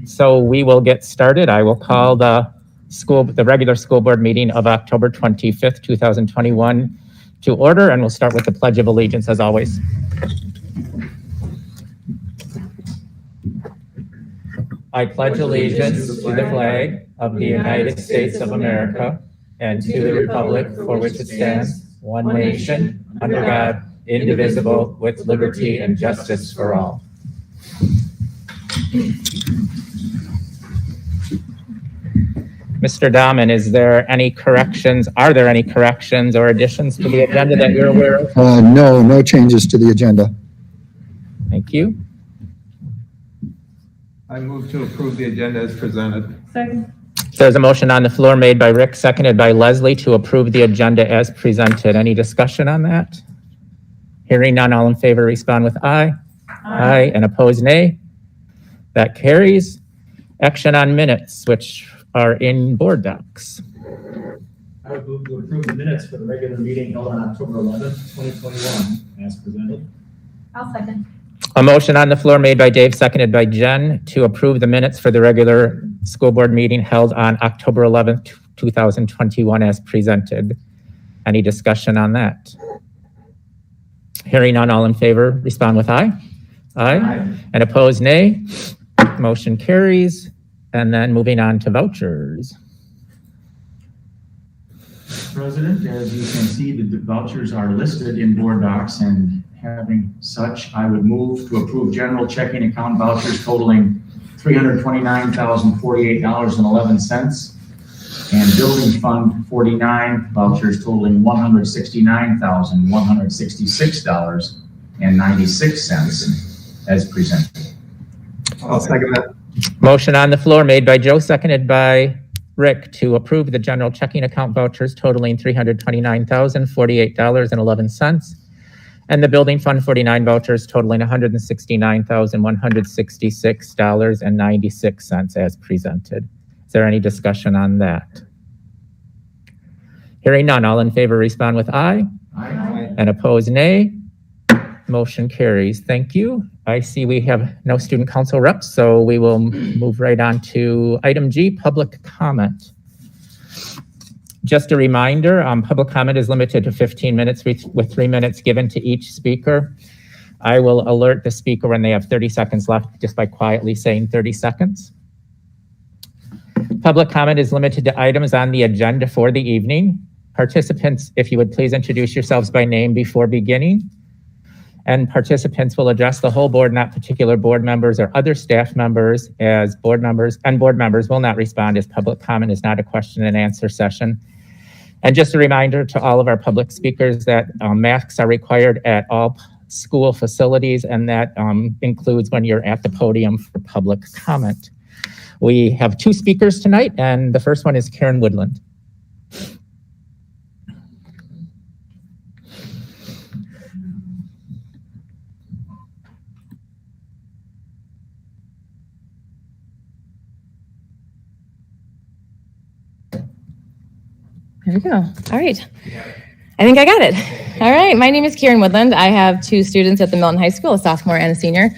So we will get started. I will call the regular school board meeting of October 25th, 2021 to order, and we'll start with the Pledge of Allegiance as always. I pledge allegiance to the flag of the United States of America and to the republic for which it stands, one nation, under God, indivisible, with liberty and justice for all. Mr. Dahman, is there any corrections? Are there any corrections or additions to the agenda that you're aware of? No changes to the agenda. Thank you. I move to approve the agenda as presented. Second. There's a motion on the floor made by Rick, seconded by Leslie to approve the agenda as presented. Any discussion on that? Hearing none, all in favor respond with aye. Aye. And opposed, nay. That carries. Action on minutes, which are in board docs. I would move to approve the minutes for the regular meeting held on October 11th, 2021, as presented. I'll second. A motion on the floor made by Dave, seconded by Jen, to approve the minutes for the regular school board meeting held on October 11th, 2021 as presented. Any discussion on that? Hearing none, all in favor, respond with aye. Aye. And opposed, nay. Motion carries. And then moving on to vouchers. President, as you can see, the vouchers are listed in board docs, and having such, I would move to approve general checking account vouchers totaling $329,048.11 and building fund 49 vouchers totaling $169,166.96 as presented. I'll second that. Motion on the floor made by Joe, seconded by Rick to approve the general checking account vouchers totaling $329,048.11 and the building fund 49 vouchers totaling $169,166.96 as presented. Is there any discussion on that? Hearing none, all in favor respond with aye. Aye. And opposed, nay. Motion carries. Thank you. I see we have no student council reps, so we will move right on to item G, public comment. Just a reminder, public comment is limited to 15 minutes with 3 minutes given to each speaker. I will alert the speaker when they have 30 seconds left just by quietly saying 30 seconds. Public comment is limited to items on the agenda for the evening. Participants, if you would please introduce yourselves by name before beginning. And participants will address the whole board, not particular board members or other staff members as board members, and board members will not respond as public comment is not a question and answer session. And just a reminder to all of our public speakers that masks are required at all school facilities, and that includes when you're at the podium for public comment. We have two speakers tonight, and the first one is Karen Woodland. There we go. All right. I think I got it. All right. My name is Karen Woodland. I have two students at the Milton High School, a sophomore and a senior.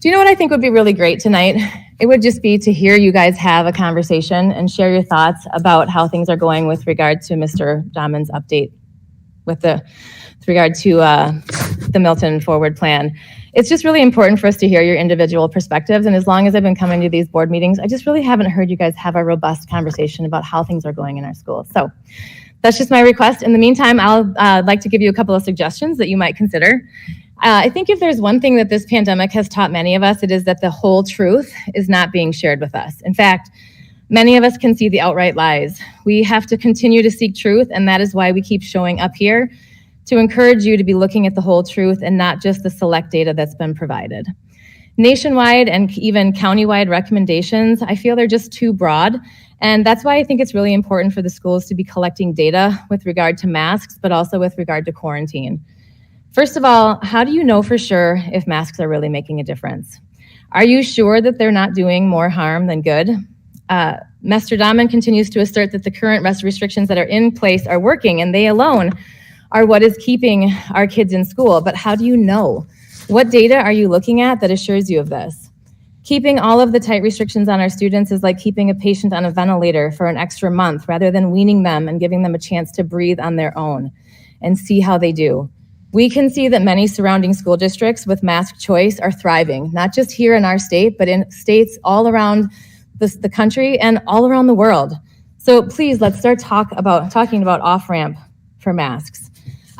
Do you know what I think would be really great tonight? It would just be to hear you guys have a conversation and share your thoughts about how things are going with regard to Mr. Dahman's update with regard to the Milton Forward Plan. It's just really important for us to hear your individual perspectives. And as long as I've been coming to these board meetings, I just really haven't heard you guys have a robust conversation about how things are going in our school. So that's just my request. In the meantime, I'd like to give you a couple of suggestions that you might consider. I think if there's one thing that this pandemic has taught many of us, it is that the whole truth is not being shared with us. In fact, many of us can see the outright lies. We have to continue to seek truth, and that is why we keep showing up here, to encourage you to be looking at the whole truth and not just the select data that's been provided. Nationwide and even countywide recommendations, I feel they're just too broad. And that's why I think it's really important for the schools to be collecting data with regard to masks, but also with regard to quarantine. First of all, how do you know for sure if masks are really making a difference? Are you sure that they're not doing more harm than good? Mr. Dahman continues to assert that the current restrictions that are in place are working, and they alone are what is keeping our kids in school. But how do you know? What data are you looking at that assures you of this? Keeping all of the tight restrictions on our students is like keeping a patient on a ventilator for an extra month rather than weaning them and giving them a chance to breathe on their own and see how they do. We can see that many surrounding school districts with mask choice are thriving, not just here in our state, but in states all around the country and all around the world. So please, let's start talking about off-ramp for masks.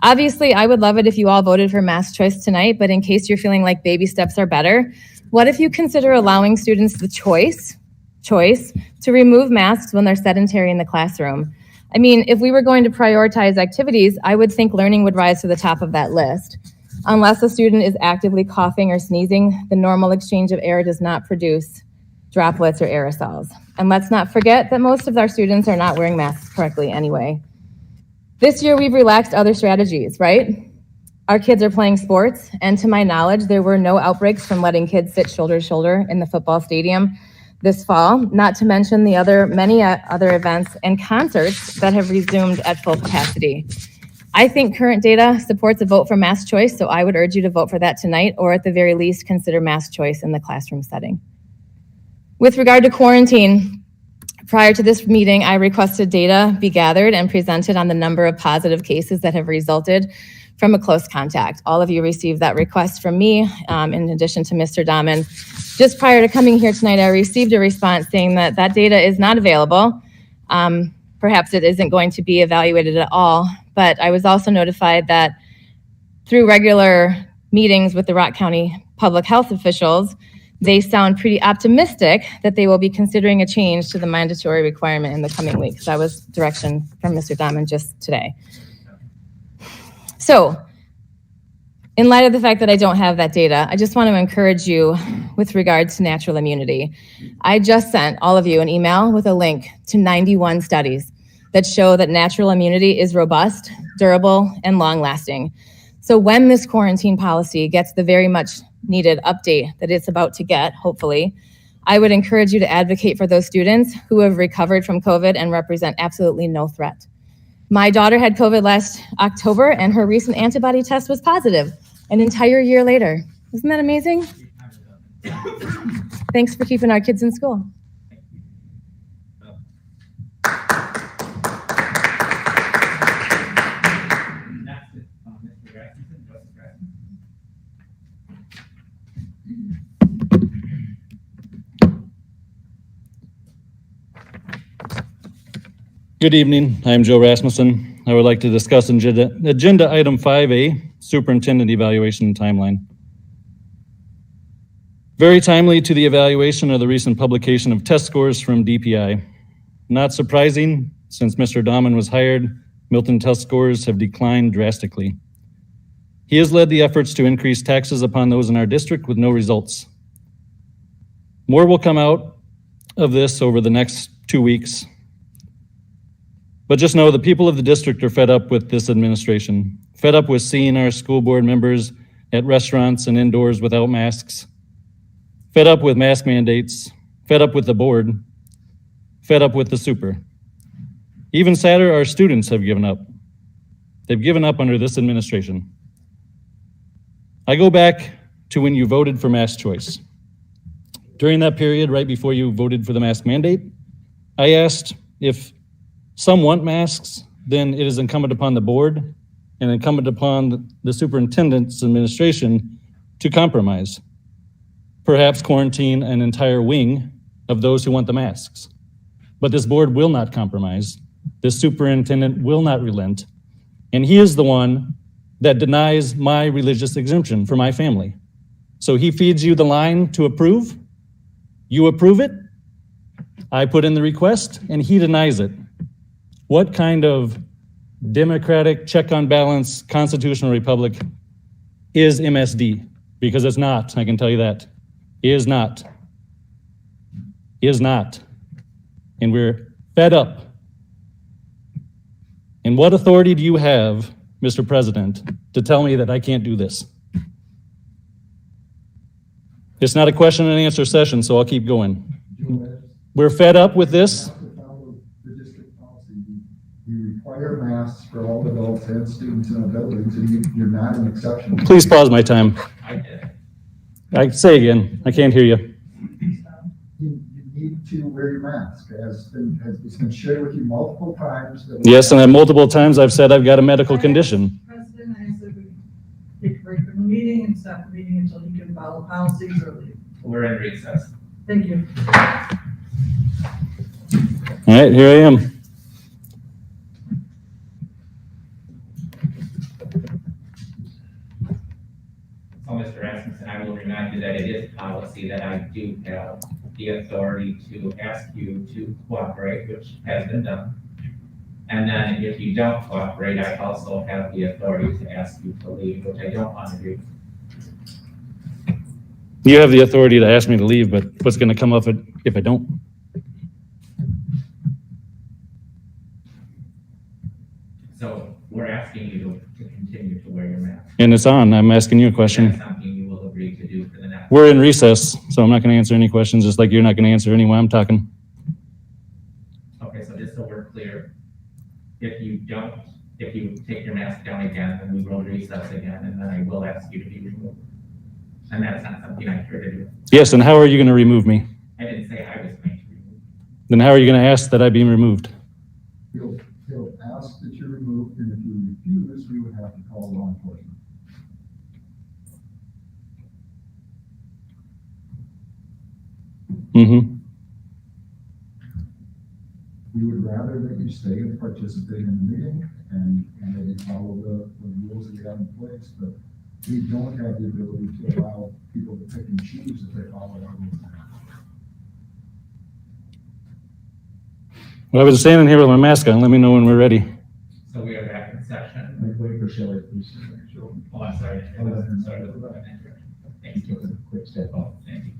Obviously, I would love it if you all voted for mask choice tonight, but in case you're feeling like baby steps are better, what if you consider allowing students the choice to remove masks when they're sedentary in the classroom? I mean, if we were going to prioritize activities, I would think learning would rise to the top of that list. Unless a student is actively coughing or sneezing, the normal exchange of air does not produce droplets or aerosols. And let's not forget that most of our students are not wearing masks correctly anyway. This year, we've relaxed other strategies, right? Our kids are playing sports, and to my knowledge, there were no outbreaks from letting kids sit shoulder to shoulder in the football stadium this fall, not to mention the many other events and concerts that have resumed at full capacity. I think current data supports a vote for mask choice, so I would urge you to vote for that tonight, or at the very least, consider mask choice in the classroom setting. With regard to quarantine, prior to this meeting, I requested data be gathered and presented on the number of positive cases that have resulted from a close contact. All of you received that request from me, in addition to Mr. Dahman. Just prior to coming here tonight, I received a response saying that that data is not available. Perhaps it isn't going to be evaluated at all, but I was also notified that through regular meetings with the Rock County public health officials, they sound pretty optimistic that they will be considering a change to the mandatory requirement in the coming weeks. That was direction from Mr. Dahman just today. So, in light of the fact that I don't have that data, I just want to encourage you with regards to natural immunity. I just sent all of you an email with a link to 91 studies that show that natural immunity is robust, durable, and long-lasting. So when this quarantine policy gets the very much needed update that it's about to get, hopefully, I would encourage you to advocate for those students who have recovered from COVID and represent absolutely no threat. My daughter had COVID last October, and her recent antibody test was positive an entire year later. Isn't that amazing? Thanks for keeping our kids in school. Good evening. I am Joe Rasmussen. I would like to discuss agenda item 5A, Superintendent Evaluation Timeline. Very timely to the evaluation of the recent publication of test scores from DPI. Not surprising, since Mr. Dahman was hired, Milton test scores have declined drastically. He has led the efforts to increase taxes upon those in our district with no results. More will come out of this over the next 2 weeks. But just know the people of the district are fed up with this administration, fed up with seeing our school board members at restaurants and indoors without masks, fed up with mask mandates, fed up with the board, fed up with the super. Even sadder, our students have given up. They've given up under this administration. I go back to when you voted for mask choice. During that period, right before you voted for the mask mandate, I asked if some want masks, then it is incumbent upon the board and incumbent upon the superintendent's administration to compromise. Perhaps quarantine an entire wing of those who want the masks. But this board will not compromise. This superintendent will not relent. And he is the one that denies my religious exemption for my family. So he feeds you the line to approve. You approve it. I put in the request and he denies it. What kind of democratic check on balance constitutional republic is MSD? Because it's not, I can tell you that. Is not. Is not. And we're fed up. And what authority do you have, Mr. President, to tell me that I can't do this? It's not a question and answer session, so I'll keep going. We're fed up with this. We require masks for all adults and students in our buildings, and you're not an exception. Please pause my time. I say again, I can't hear you. need to wear your mask, it's been shared with you multiple times. Yes, and at multiple times I've said I've got a medical condition. President, I said we take a break from the meeting and stop the meeting until he can follow policies or leave. We're in recess. Thank you. All right, here I am. So, Mr. Rasmussen, I will remind you that it is policy that I do have the authority to ask you to cooperate, which has been done. And then if you don't cooperate, I also have the authority to ask you to leave, which I don't want to do. You have the authority to ask me to leave, but what's going to come of it if I don't? So we're asking you to continue to wear your mask. And it's on. I'm asking you a That's question. something you will agree to do for the next. We're in recess, so I'm not going to answer any questions, just like you're not going to answer any while I'm talking. Okay, so just so we're clear, if you take your mask down again, then we will recess again, and then I will ask you to be removed. And that's not something I'm here to do. Yes, and how are you going to remove me? I didn't say I was going to remove you. Then how are you going to ask that I be removed? He'll ask that you're removed, and if you refuse, we would have to call law enforcement. Mm-hmm. We would rather that you stay and participate in the meeting and that you follow the rules that we have in place, but we don't have the ability to allow people to pick and choose if they follow our rules. Well, I was standing here with my mask on. Let me know when we're ready. So we are back in session. Wait for Shelley, please. Oh, I'm sorry. Sorry. Thank you. Quick step up. Thank you.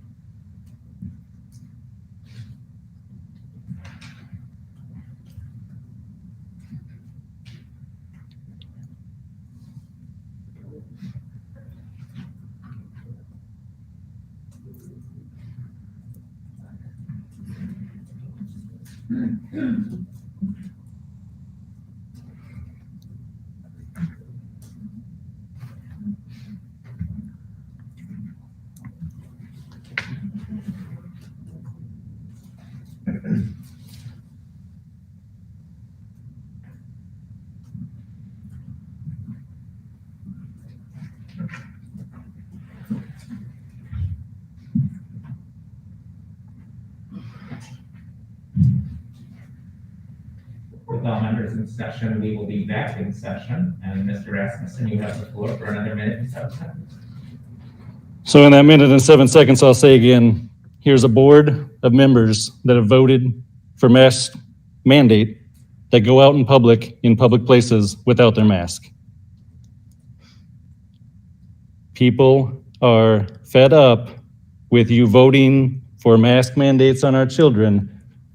With all members in session, we will be back in session. And Mr. Rasmussen, you have the floor for another minute and 7 seconds. So in that minute and 7 seconds, I'll say again, here's a board of members that have voted for mask mandate that go out in public places without their mask. People are fed up with you voting for mask mandates on our children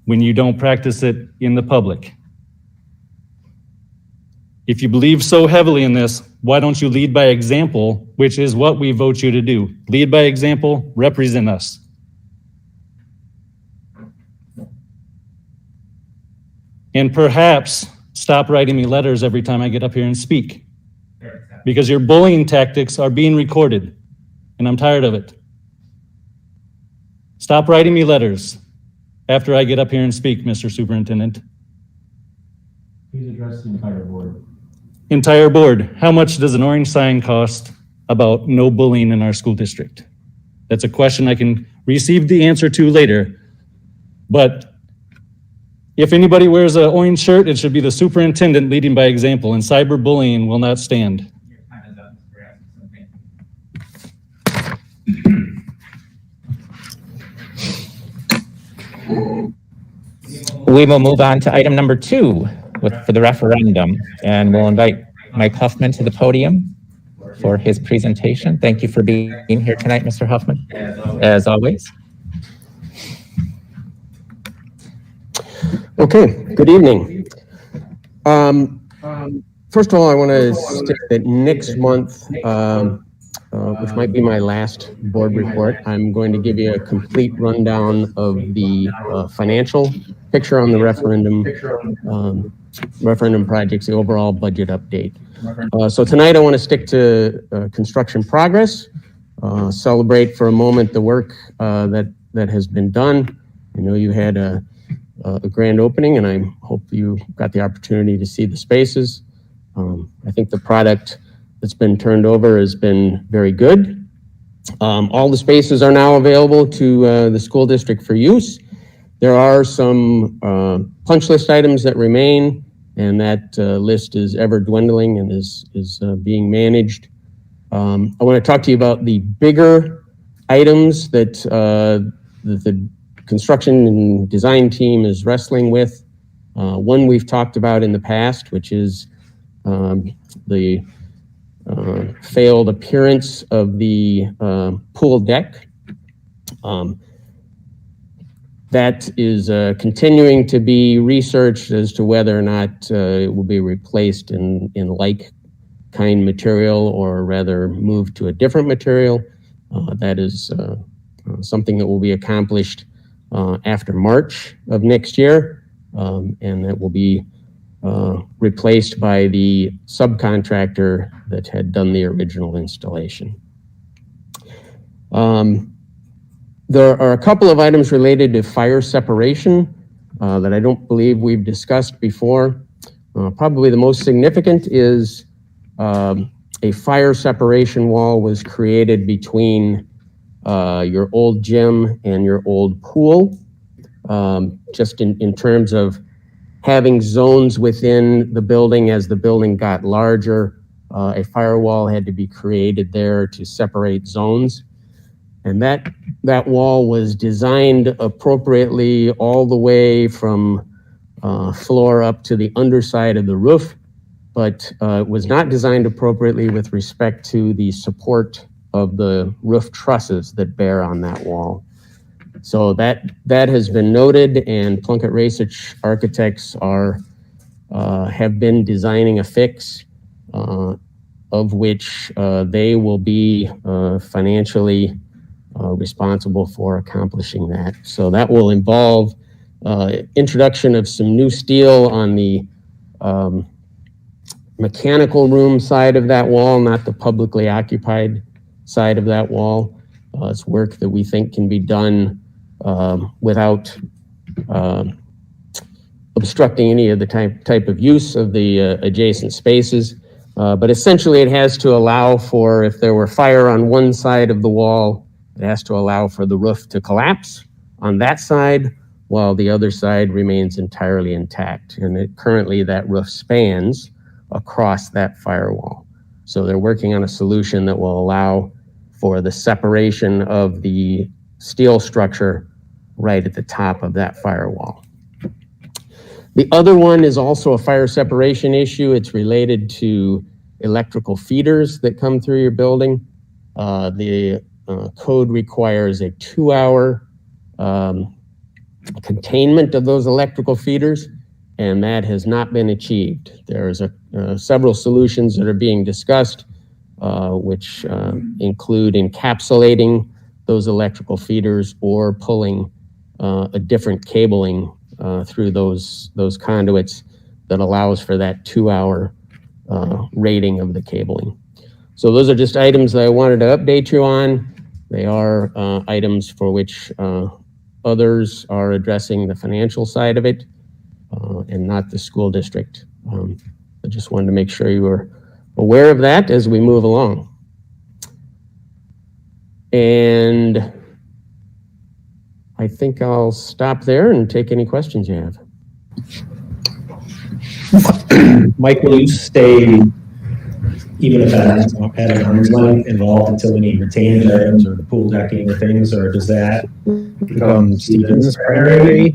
when you don't practice it in the public. If you believe so heavily in this, why don't you lead by example, which is what we vote you to do? Lead by example, represent us. And perhaps stop writing me letters every time I get up here and speak, because your bullying tactics are being recorded, and I'm tired of it. Stop writing me letters after I get up here and speak, Mr. Superintendent. Please address the entire board. Entire board, how much does an orange sign cost about no bullying in our school district? That's a question I can receive the answer to later. But if anybody wears an orange shirt, it should be the superintendent leading by example, and cyberbullying will not stand. Your time is up, Mr. Rasmussen. Thank you. We will move on to item number 2 for the referendum, and we'll invite Mike Huffman to the podium for his presentation. Thank you for being here tonight, Mr. Huffman, as always. Okay, good evening. First of all, I want to state that next month, which might be my last board report, I'm going to give you a complete rundown of the financial picture on the referendum projects, the overall budget update. So tonight I want to stick to construction progress, celebrate for a moment the work that has been done, I know you had a grand opening, and I hope you got the opportunity to see the spaces. I think the product that's been turned over has been very good. All the spaces are now available to the school district for use. There are some punch list items that remain, and that list is ever dwindling and is being managed. I want to talk to you about the bigger items that the construction and design team is wrestling with. One we've talked about in the past, which is the failed appearance of the pool deck. That is continuing to be researched as to whether or not it will be replaced in like kind material, or rather moved to a different material. That is something that will be accomplished after March of next year, and that will be replaced by the subcontractor that had done the original installation. There are a couple of items related to fire separation that I don't believe we've discussed before. Probably the most significant is a fire separation wall was created between your old gym and your old pool, just in terms of having zones within the building. As the building got larger, a firewall had to be created there to separate zones. And that wall was designed appropriately all the way from floor up to the underside of the roof, but was not designed appropriately with respect to the support of the roof trusses that bear on that wall. So that has been noted, and Plunkett Research Architects have been designing a fix of which they will be financially responsible for accomplishing that. So that will involve introduction of some new steel on the mechanical room side of that wall, not the publicly occupied side of that wall. It's work that we think can be done without obstructing any of the type of use of the adjacent spaces. But essentially it has to allow for, if there were fire on one side of the wall, it has to allow for the roof to collapse on that side while the other side remains entirely intact. And currently that roof spans across that firewall. So they're working on a solution that will allow for the separation of the steel structure right at the top of that firewall. The other one is also a fire separation issue. It's related to electrical feeders that come through your building. The code requires a 2-hour containment of those electrical feeders, and that has not been achieved. There's several solutions that are being discussed, which include encapsulating those electrical feeders or pulling a different cabling through those conduits that allows for that 2-hour rating of the cabling. So those are just items that I wanted to update you on. They are items for which others are addressing the financial side of it and not the school district. I just wanted to make sure you were aware of that as we move along. And I think I'll stop there and take any questions you have. Mike, will you stay, even if that has had an arm's length involved, until any retained items or the pool decking or things, or does that become Stephen's priority?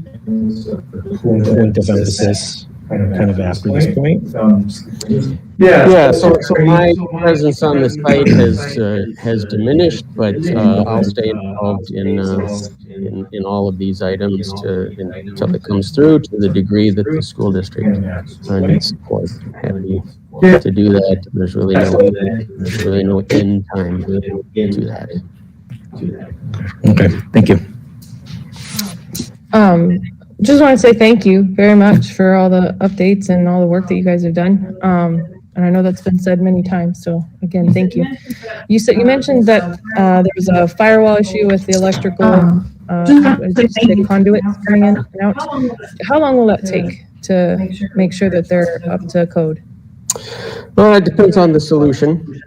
Point of emphasis kind of after this point? Yeah, so my presence on the site has diminished, but I'll stay involved in all of these items until it comes through, to the degree that the school district needs support. Happy to do that. There's really no end time to that. Okay, thank you. Just want to say thank you very much for all the updates and all the work that you guys have done. And I know that's been said many times, so again, thank you. You mentioned that there was a firewall issue with the electrical the conduits coming in and out. How long will that take to make sure that they're up to code? Well, it depends on the solution.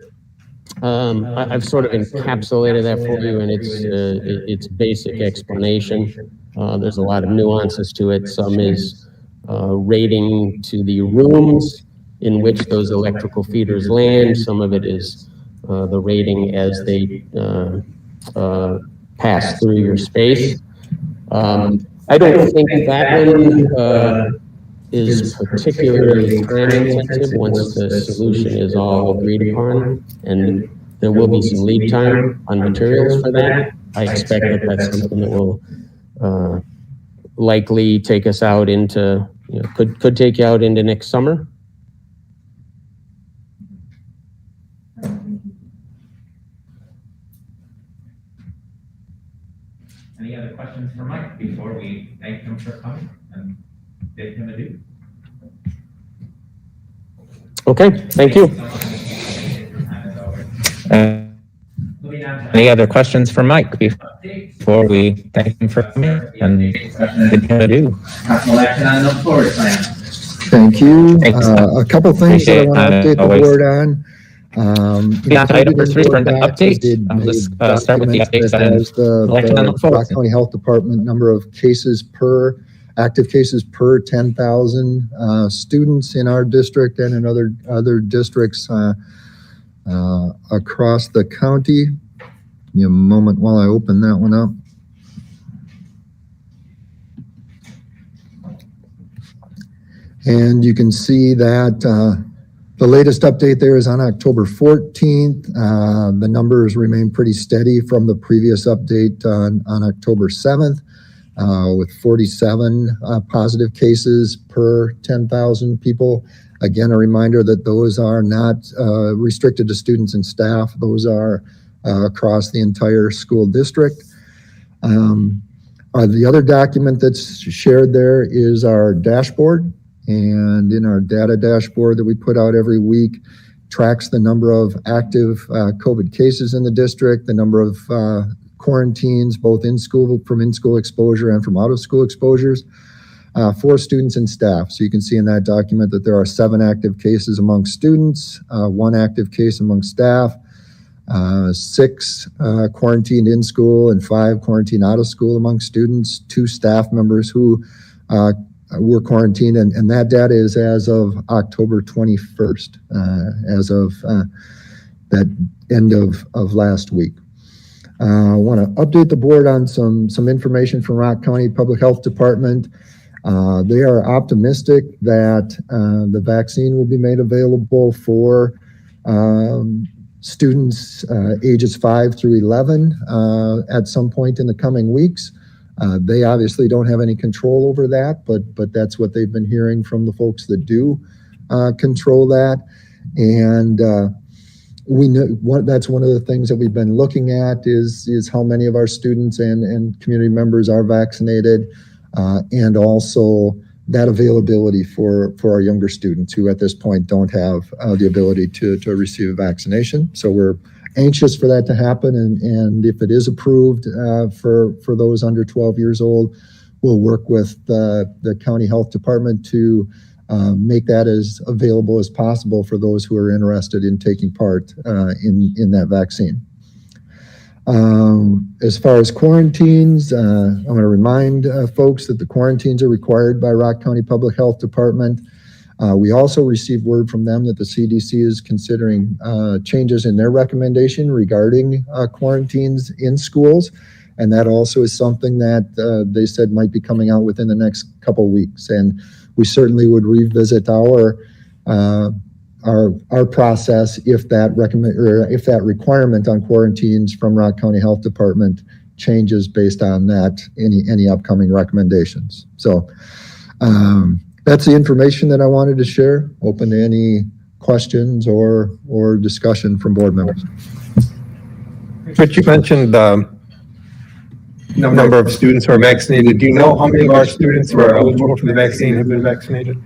I've sort of encapsulated that for you in its basic explanation. There's a lot of nuances to it. Some is rating to the rooms in which those electrical feeders land. Some of it is the rating as they pass through your space. I don't think that one is particularly time intensive once the solution is all agreed upon, and there will be some lead time on materials for that. I expect that that's something that will likely take us out into, could take you out into next summer. Any other questions for Mike before we thank him for coming and bid him adieu? Okay, thank you. Any other questions for Mike before we thank him for coming and bid him adieu? Action on the floor plan. Thank you. Thanks. A couple things that I want to update the Always. board on. Yeah, item number 3 for an update. Let's start with the updates on election on the floor. Rock County Health Department number of cases per active cases per 10,000 students in our district and in other districts across the county. Give me a moment while I open that one up. And you can see that the latest update there is on October 14th. The numbers remain pretty steady from the previous update on October 7th, with 47 positive cases per 10,000 people. Again, a reminder that those are not restricted to students and staff. Those are across the entire school district. The other document that's shared there is our dashboard. And in our data dashboard that we put out every week, tracks the number of active COVID cases in the district, the number of quarantines, both in school, from in-school exposure and from out-of-school exposures, for students and staff. So you can see in that document that there are 7 active cases among students, 1 active case among staff, 6 quarantined in school, and 5 quarantined out of school among students, 2 staff members who were quarantined, and that data is as of October 21st, as of that end of last week. I want to update the board on some information from Rock County Public Health Department. They are optimistic that the vaccine will be made available for students ages 5 through 11 at some point in the coming weeks. They obviously don't have any control over that, but that's what they've been hearing from the folks that do control that. And we know that's one of the things that we've been looking at is how many of our students and community members are vaccinated, and also that availability for our younger students who at this point don't have the ability to receive a vaccination. So we're anxious for that to happen, and if it is approved for those under 12 years old, we'll work with the county health department to make that as available as possible for those who are interested in taking part in that vaccine. As far as quarantines, I'm going to remind folks that the quarantines are required by Rock County Public Health Department. We also received word from them that the CDC is considering changes in their recommendation regarding quarantines in schools. And that also is something that they said might be coming out within the next couple weeks. And we certainly would revisit our process if that requirement on quarantines from Rock County Health Department changes based on that, any upcoming recommendations. So that's the information that I wanted to share. Open to any questions or discussion from board members. Rich, you mentioned number of students who are vaccinated. Do you know how many of our students who are eligible for the vaccine have been vaccinated?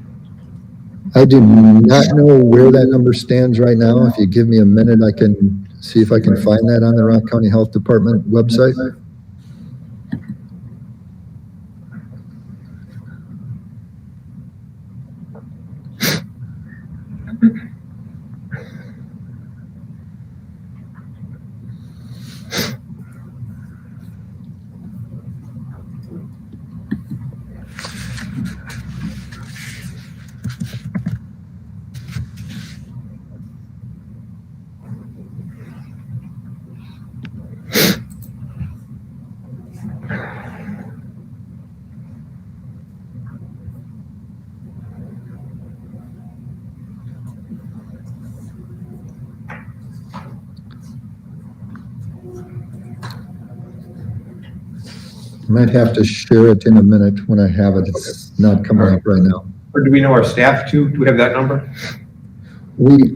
I do not know where that number stands right now. If you give me a minute, I can see if I can find that on the Rock County Health Department website. Might have to share it in a minute when I have it. It's not coming up right now. Or do we know our staff too? Do we have that number? We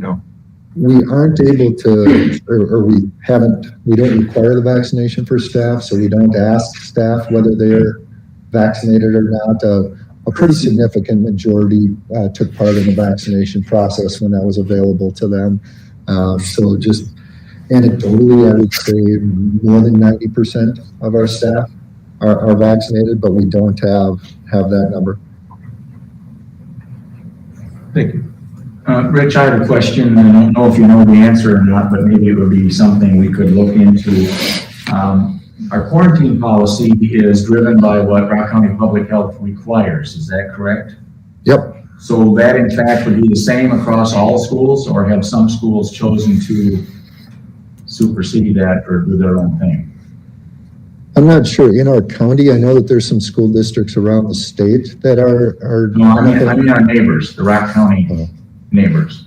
aren't able to, or we don't require the vaccination for staff, so we don't ask staff whether they're vaccinated or not. A pretty significant majority took part in the vaccination process when that was available to them. So just anecdotally, I would say more than 90% of our staff are vaccinated, but we don't have that number. Thank you. Rich, I have a question. I don't know if you know the answer or not, but maybe it would be something we could look into. Our quarantine policy is driven by what Rock County Public Health requires. Is that correct? Yep. So that in fact would be the same across all schools, or have some schools chosen to supersede that or do their own thing? I'm not sure. In our county, I know that there's some school districts around the state that are. No, I mean our neighbors, the Rock County neighbors.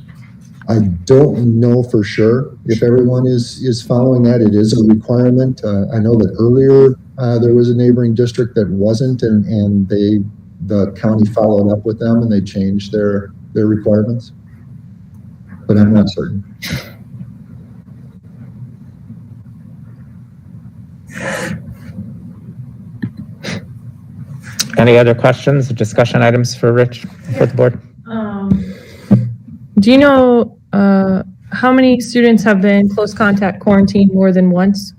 I don't know for sure if everyone is following that. It is a requirement. I know that earlier there was a neighboring district that wasn't, and the county followed up with them and they changed their requirements. But I'm not certain. Any other questions, discussion items for Rich, for the board? Do you know how many students have been close contact quarantined more than once?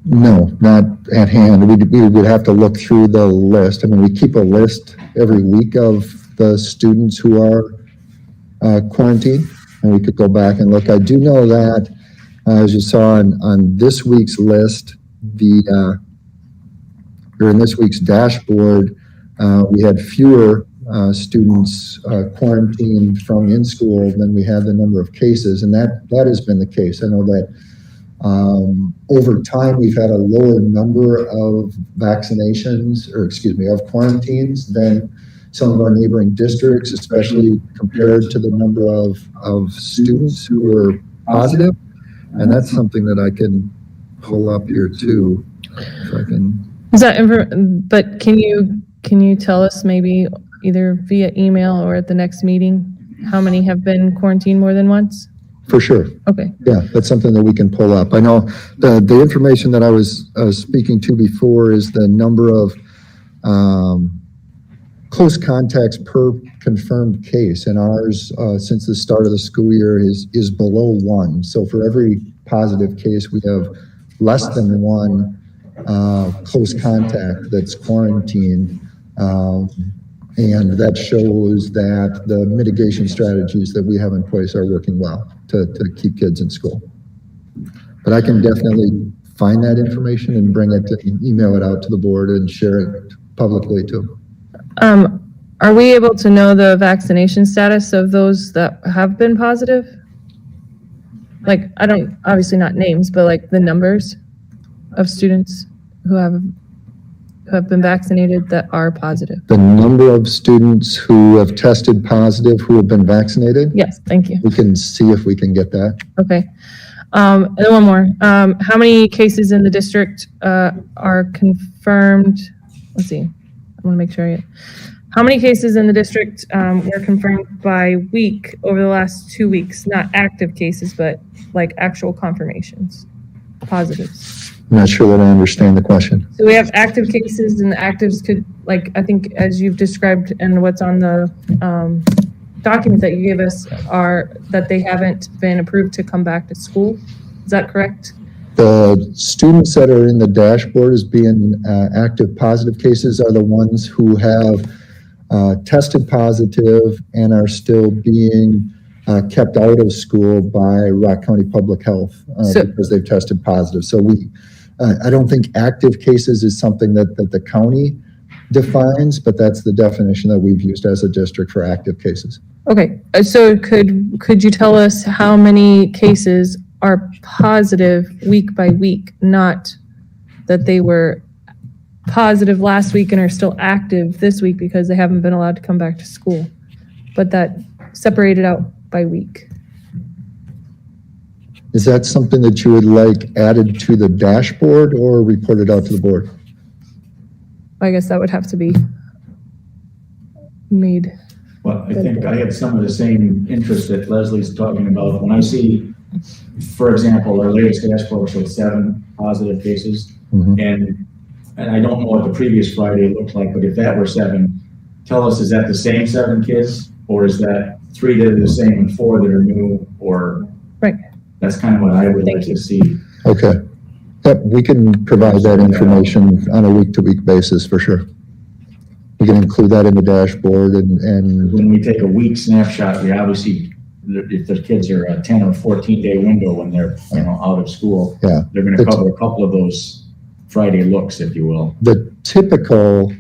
No, not at hand. We would have to look through the list. I mean, we keep a list every week of the students who are quarantined, and we could go back and look. I do know that, as you saw on this week's list, or in this week's dashboard, we had fewer students quarantined from in school than we had the number of cases, and that has been the case. I know that over time we've had a lower number of of quarantines than some of our neighboring districts, especially compared to the number of students who were positive, and that's something that I can pull up here too, if I can. Is that but can you tell us maybe either via email or at the next meeting how many have been quarantined more than once? For sure. Okay. Yeah, that's something that we can pull up. I know the information that I was speaking to before is the number of close contacts per confirmed case, and ours since the start of the school year is below 1. So for every positive case, we have less than 1 close contact that's quarantined, and that shows that the mitigation strategies that we have in place are working well to keep kids in school. But I can definitely find that information and email it out to the board and share it publicly too. Are we able to know the vaccination status of those that have been positive? Like, I don't, obviously not names, but like the numbers of students who have been vaccinated that are positive. The number of students who have tested positive who have been vaccinated? Yes, thank you. We can see if we can get that. Okay. And then one more. How many cases in the district are confirmed? Let's see. I want to make sure. How many cases in the district were confirmed by week over the last 2 weeks? Not active cases, but like actual confirmations, positives. I'm not sure that I understand the question. So we have active cases, and the actives could, like, I think as you've described and what's on the documents that you gave us are that they haven't been approved to come back to school. Is that correct? The students that are in the dashboard as being active positive cases are the ones who have tested positive and are still being kept out of school by Rock County Public Health because they've tested positive. So I don't think active cases is something that the county defines, but that's the definition that we've used as a district for active cases. Okay, so could you tell us how many cases are positive week by week, not that they were positive last week and are still active this week because they haven't been allowed to come back to school, but that separated out by week? Is that something that you would like added to the dashboard or reported out to the board? I guess that would have to be made. Well, I think I have some of the same interest that Leslie's talking about. When I see, for example, our latest dashboard showed 7 positive cases, and I don't know what the previous Friday looked like, but if that were 7, tell us, is that the same 7 kids, or is that 3 that are the same and 4 that are new, or? Right. That's kind of what I would like to see. Okay. Yep, we can provide that information on a week-to-week basis for sure. We can include that in the dashboard and when we take a week snapshot, we obviously, if the kids are a 10 or 14 day window when they're out of school, they're going to cover a couple of those Friday looks, if you will. The typical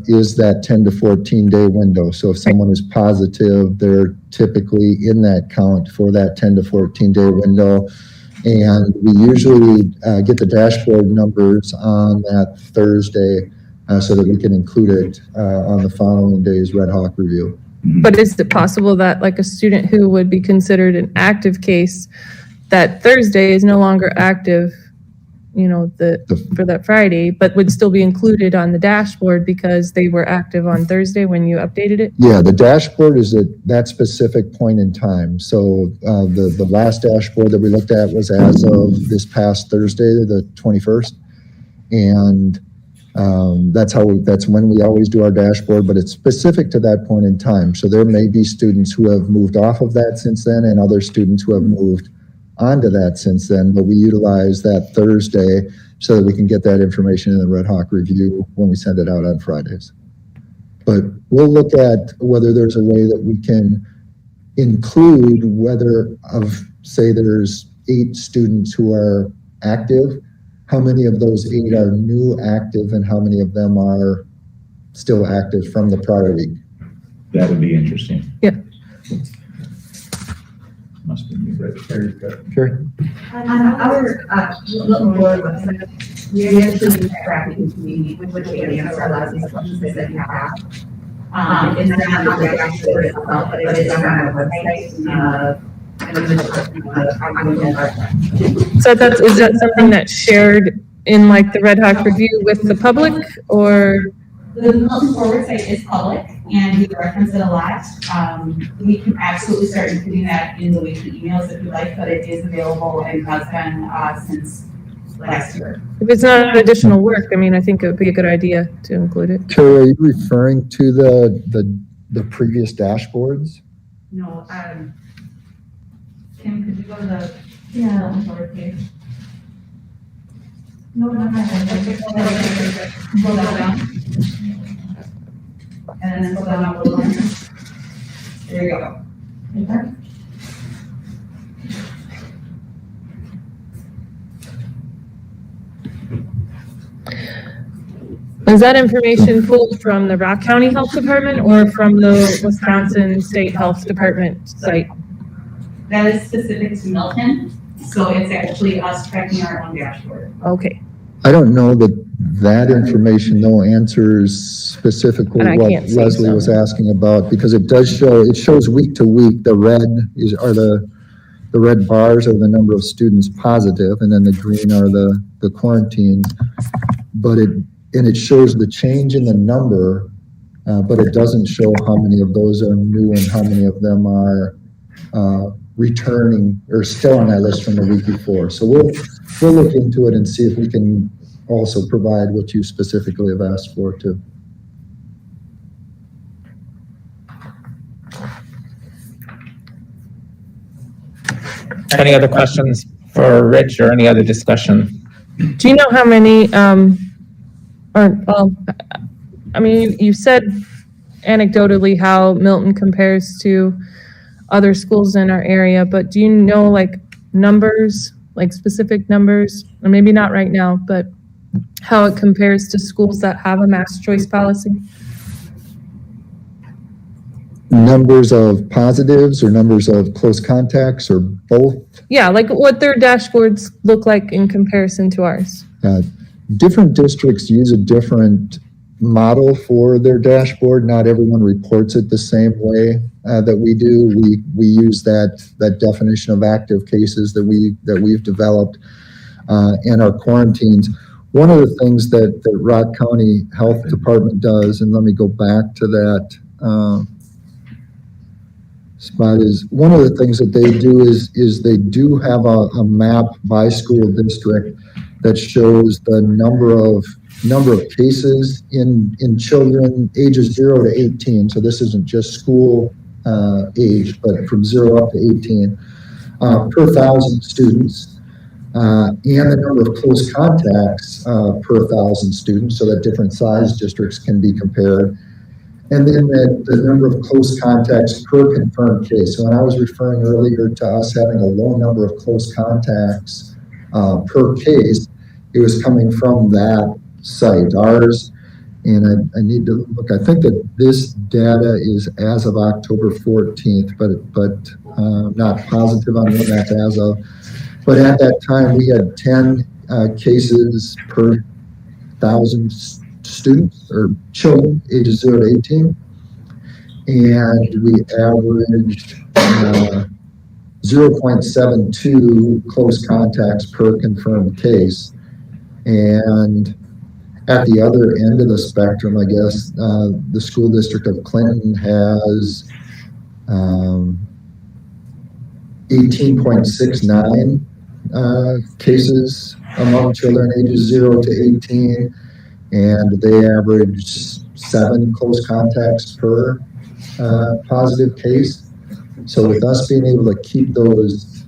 is that 10 to 14 day window. So if someone is positive, they're typically in that count for that 10 to 14 day window. And we usually get the dashboard numbers on that Thursday so that we can include it on the following day's Red Hawk review. But is it possible that like a student who would be considered an active case, that Thursday is no longer active, for that Friday, but would still be included on the dashboard because they were active on Thursday when you updated it? Yeah, the dashboard is at that specific point in time. So the last dashboard that we looked at was as of this past Thursday, the 21st. And that's when we always do our dashboard, but it's specific to that point in time. So there may be students who have moved off of that since then and other students who have moved onto that since then, but we utilize that Thursday so that we can get that information in the Red Hawk review when we send it out on Fridays. But we'll look at whether there's a way that we can include say there's 8 students who are active, how many of those 8 are new active and how many of them are still active from the prior week. That would be interesting. Yeah. Must be right. Sure. On our Milton board website, we actually track which areas are allowed these questions that you have. It's not on the dashboard itself, but it is on our website. So is that something that's shared in like the Red Hawk review with the public, or? The Milton board website is public and we reference it a lot. We can absolutely start including that in the weekly emails if you like, but it is available and has been since last year. If it's not additional work, I think it would be a good idea to include it. Terry, are you referring to the previous dashboards? No, Kim, could you go to the Milton board page? No, not that. Pull that down. And then pull that down a little more. There you go. Okay. Is that information pulled from the Rock County Health Department or from the Wisconsin State Health Department site? That is specific to Milton, so it's actually us tracking our own dashboard. Okay. I don't know that information though answers specifically what Leslie was asking about, because it shows week to week. The red the red bars are the number of students positive, and then the green are the quarantine. But it shows the change in the number, but it doesn't show how many of those are new and how many of them are returning or still on that list from the week before. So we'll look into it and see if we can also provide what you specifically have asked for too. Any other questions for Rich or any other discussion? Do you know how many, you said anecdotally how Milton compares to other schools in our area, but do you know like numbers, like specific numbers, or maybe not right now, but how it compares to schools that have a mass choice policy? Numbers of positives or numbers of close contacts or both? Yeah, like what their dashboards look like in comparison to ours. Different districts use a different model for their dashboard. Not everyone reports it the same way that we do. We use that definition of active cases that we've developed and our quarantines. One of the things that Rock County Health Department does, and let me go back to that spot, is one of the things that they do is they do have a map by school district that shows the number of cases in children ages 0 to 18. So this isn't just school age, but from 0 up to 18 per 1,000 students, and the number of close contacts per 1,000 students, so that different size districts can be compared. And then the number of close contacts per confirmed case. So when I was referring earlier to us having a low number of close contacts per case, it was coming from that site. Ours, and I need to look, I think that this data is as of October 14th, but not positive on when that's as of. But at that time, we had 10 cases per 1,000 students or children ages 0 to 18, and we averaged 0.72 close contacts per confirmed case. And at the other end of the spectrum, I guess, the school district of Clinton has 18.69 cases among children ages 0 to 18, and they average 7 close contacts per positive case. So with us being able to keep those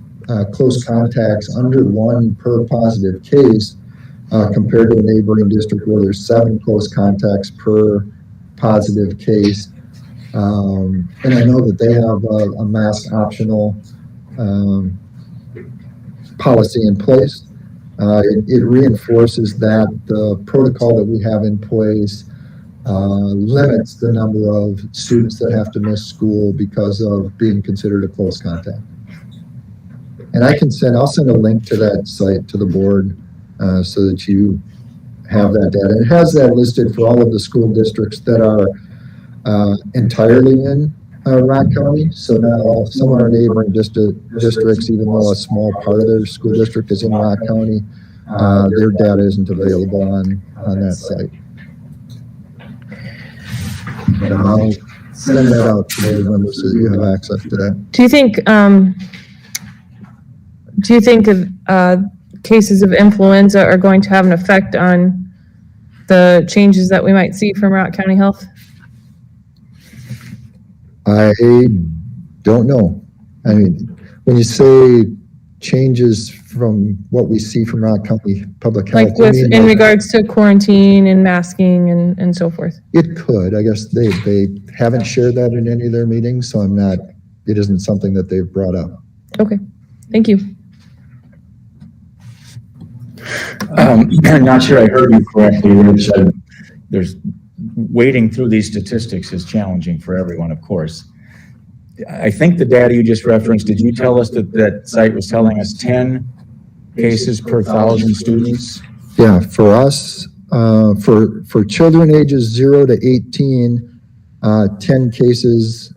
close contacts under 1 per positive case, compared to a neighboring district where there's 7 close contacts per positive case. And I know that they have a mask optional policy in place. It reinforces that the protocol that we have in place limits the number of students that have to miss school because of being considered a close contact. And I'll send a link to that site to the board so that you have that data. It has that listed for all of the school districts that are entirely in Rock County. So not all, some are neighboring districts, even though a small part of their school district is in Rock County, their data isn't available on that site. But I'll send that out to the members so that you have access to that. Do you think cases of influenza are going to have an effect on the changes that we might see from Rock County Health? I don't know. I mean, when you say changes from what we see from Rock County Public Health, like in regards to quarantine and masking and so forth? It could. I guess they haven't shared that in any of their meetings, so it isn't something that they've brought up. Okay, thank you. I'm not sure I heard you correctly, Rich. There's wading through these statistics is challenging for everyone, of course. I think the data you just referenced, did you tell us that site was telling us 10 cases per 1,000 students? Yeah, for us, for children ages 0 to 18, 10 cases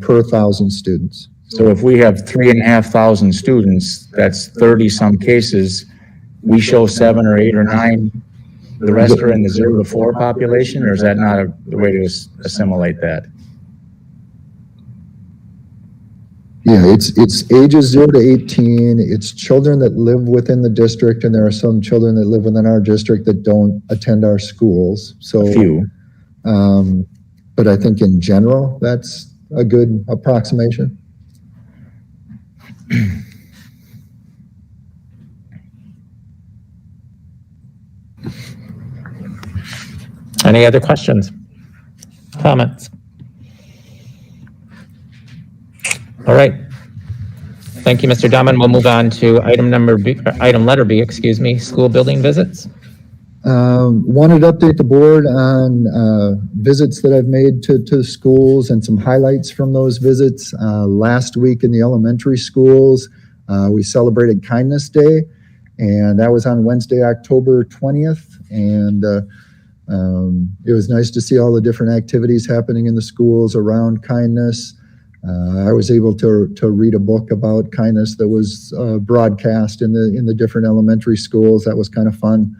per 1,000 students. So if we have 3,500 students, that's 30 some cases. We show 7 or 8 or 9. The rest are in the 0 to 4 population, or is that not the way to assimilate that? Yeah, it's ages 0 to 18. It's children that live within the district, and there are some children that live within our district that don't attend our schools. So a few. But I think in general, that's a good approximation. Any other questions, comments? All right. Thank you, Mr. Dahman. We'll move on to item letter B, excuse me, school building visits. Wanted to update the board on visits that I've made to schools and some highlights from those visits. Last week in the elementary schools, we celebrated Kindness Day, and that was on Wednesday, October 20th. And it was nice to see all the different activities happening in the schools around kindness. I was able to read a book about kindness that was broadcast in the different elementary schools. That was kind of fun.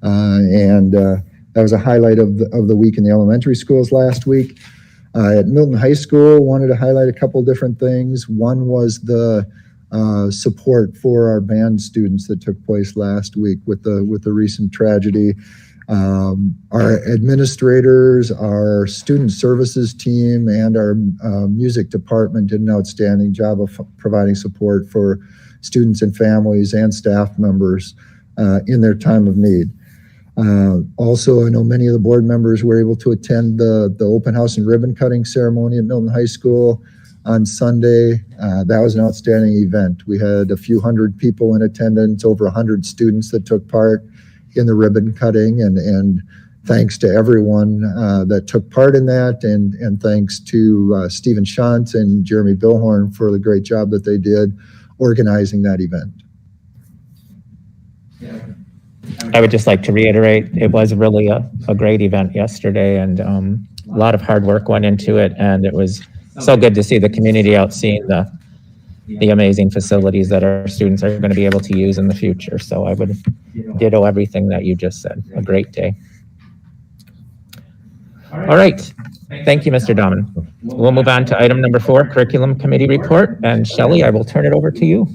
And that was a highlight of the week in the elementary schools last week. At Milton High School, wanted to highlight a couple different things. One was the support for our band students that took place last week with the recent tragedy. Our administrators, our student services team, and our music department did an outstanding job of providing support for students and families and staff members in their time of need. Also, I know many of the board members were able to attend the open house and ribbon cutting ceremony at Milton High School on Sunday. That was an outstanding event. We had a few hundred people in attendance, over 100 students that took part in the ribbon cutting, and thanks to everyone that took part in that, and thanks to Stephen Shantz and Jeremy Billhorn for the great job that they did organizing that event. I would just like to reiterate, it was really a great event yesterday, and a lot of hard work went into it, and it was so good to see the community out seeing the amazing facilities that our students are going to be able to use in the future. So I would ditto everything that you just said. A great day. All right. Thank you, Mr. Dahman. We'll move on to item number 4, Curriculum Committee Report. And Shelley, I will turn it over to you.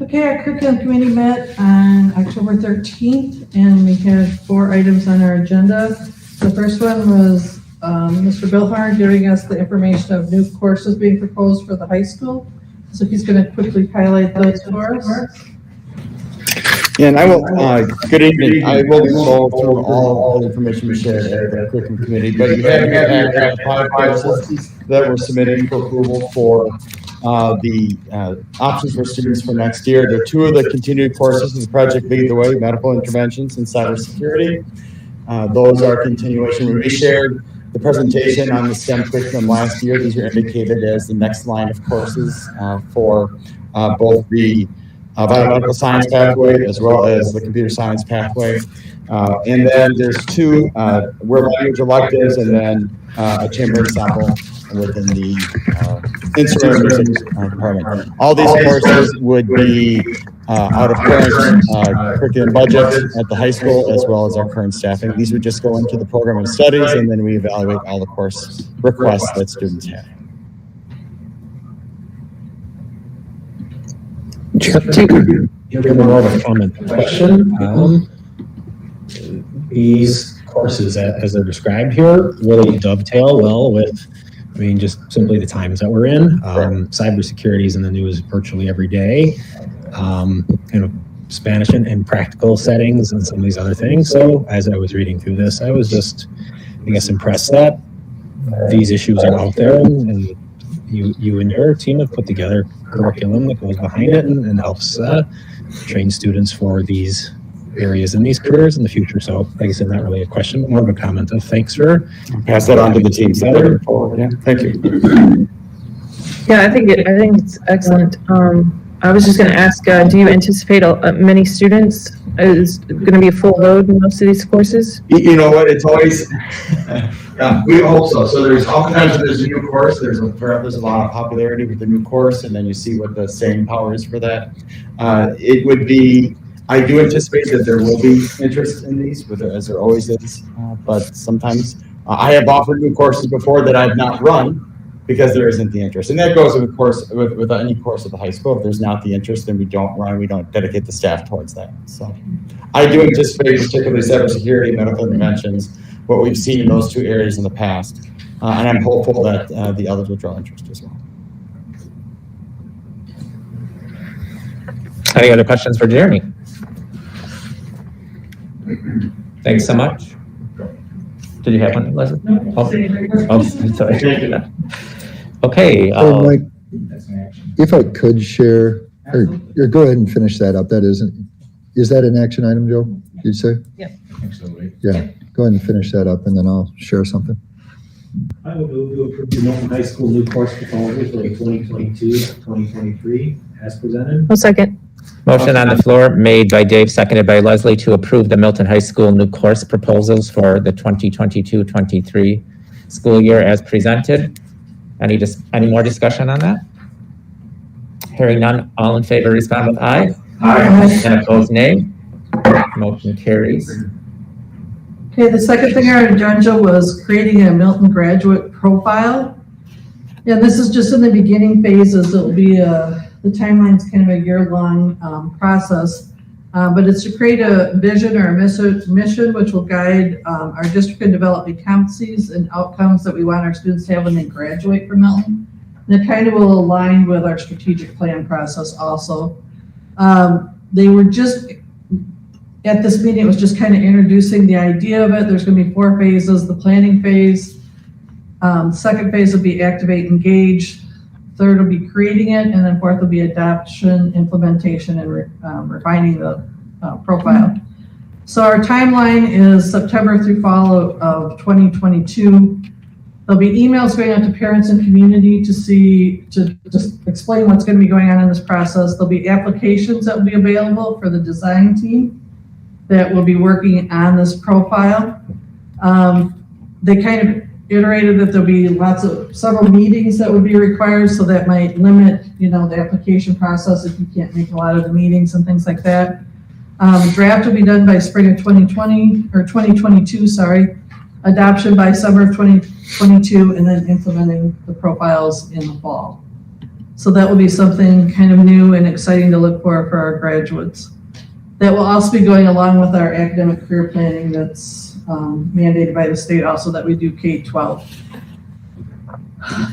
Okay, our curriculum committee met on October 13th, and we had 4 items on our agenda. The first one was Mr. Billhorn giving us the information of new courses being proposed for the high school. So he's going to quickly highlight those for us. Yeah, and I will, good evening. I will go through all the information we shared at the curriculum committee, but you have here 5 courses that we're submitting for approval for the options for students for next year. There are 2 of the continued courses in the Project Lead the Way, Medical Interventions and Cybersecurity. Those are continuation. We shared the presentation on the STEM curriculum last year. These are indicated as the next line of courses for both the biomedical science pathway as well as the computer science pathway. And then there's 2 world language electives, and then a chamber ensemble within the instrument music department. All these courses would be out of current curriculum budget at the high school as well as our current staffing. These would just go into the program of studies, and then we evaluate all the course requests that students have. Give them more of a comment question. These courses, as they're described here, really dovetail well with, just simply the times that we're in. Cybersecurity is in the news virtually every day. Spanish and practical settings and some of these other things. So as I was reading through this, I was just, impressed that these issues are out there, and you and your team have put together curriculum that goes behind it and helps train students for these areas in these careers in the future. So like I said, not really a question, but more of a comment of thanks for pass that on to the teams that are forward. Yeah, thank you. Yeah, I think it's excellent. I was just going to ask, do you anticipate many students? Is it going to be a full load in most of these courses? You know what? It's always, we hope so. So there's oftentimes there's a new course. There's a lot of popularity with the new course, and then you see what the staying power is for that. It would be, I do anticipate that there will be interest in these, as there always is. But sometimes I have offered new courses before that I've not run, because there isn't the interest. And that goes with any course at the high school. If there's not the interest, then we don't dedicate the staff towards that. So I do anticipate, particularly cybersecurity, medical interventions, what we've seen in those 2 areas in the past. And I'm hopeful that the others will draw interest as well. Any other questions for Jeremy? Thanks so much. Did you have one, Leslie? Oh, sorry. Okay. That's an action. If I could share, or go ahead and finish that up. Is that an action item, Joe? Did you say? I think so, right? Yeah, go ahead and finish that up and then I'll share something. I will move to approve the Milton High School new course proposal for the 2022-2023 as presented. I'll second. Motion on the floor made by Dave, seconded by Leslie to approve the Milton High School new course proposals for the 2022-23 school year as presented. Any more discussion on that? Hearing none, all in favor respond with aye. Aye. And opposed, nay. Motion carries. Okay, the second thing on our agenda was creating a Milton graduate profile. And this is just in the beginning phases. It'll be the timeline's kind of a year-long process, but it's to create a vision or a mission which will guide our district in developing competencies and outcomes that we want our students to have when they graduate from Milton. And it kind of will align with our strategic plan process also. They were just, at this meeting, it was just kind of introducing the idea of it. There's going to be 4 phases: the planning phase, second phase will be activate, engage, third will be creating it, and then fourth will be adoption, implementation, and refining the profile. So our timeline is September through fall of 2022. There'll be emails going out to parents and community to just explain what's going to be going on in this process. There'll be applications that will be available for the design team that will be working on this profile. They kind of iterated that there'll be several meetings that would be required, so that might limit, the application process if you can't make a lot of the meetings and things like that. Draft will be done by spring of 2022, adoption by summer of 2022, and then implementing the profiles in the fall. So that will be something kind of new and exciting to look for our graduates. That will also be going along with our academic career planning that's mandated by the state also, that we do K-12.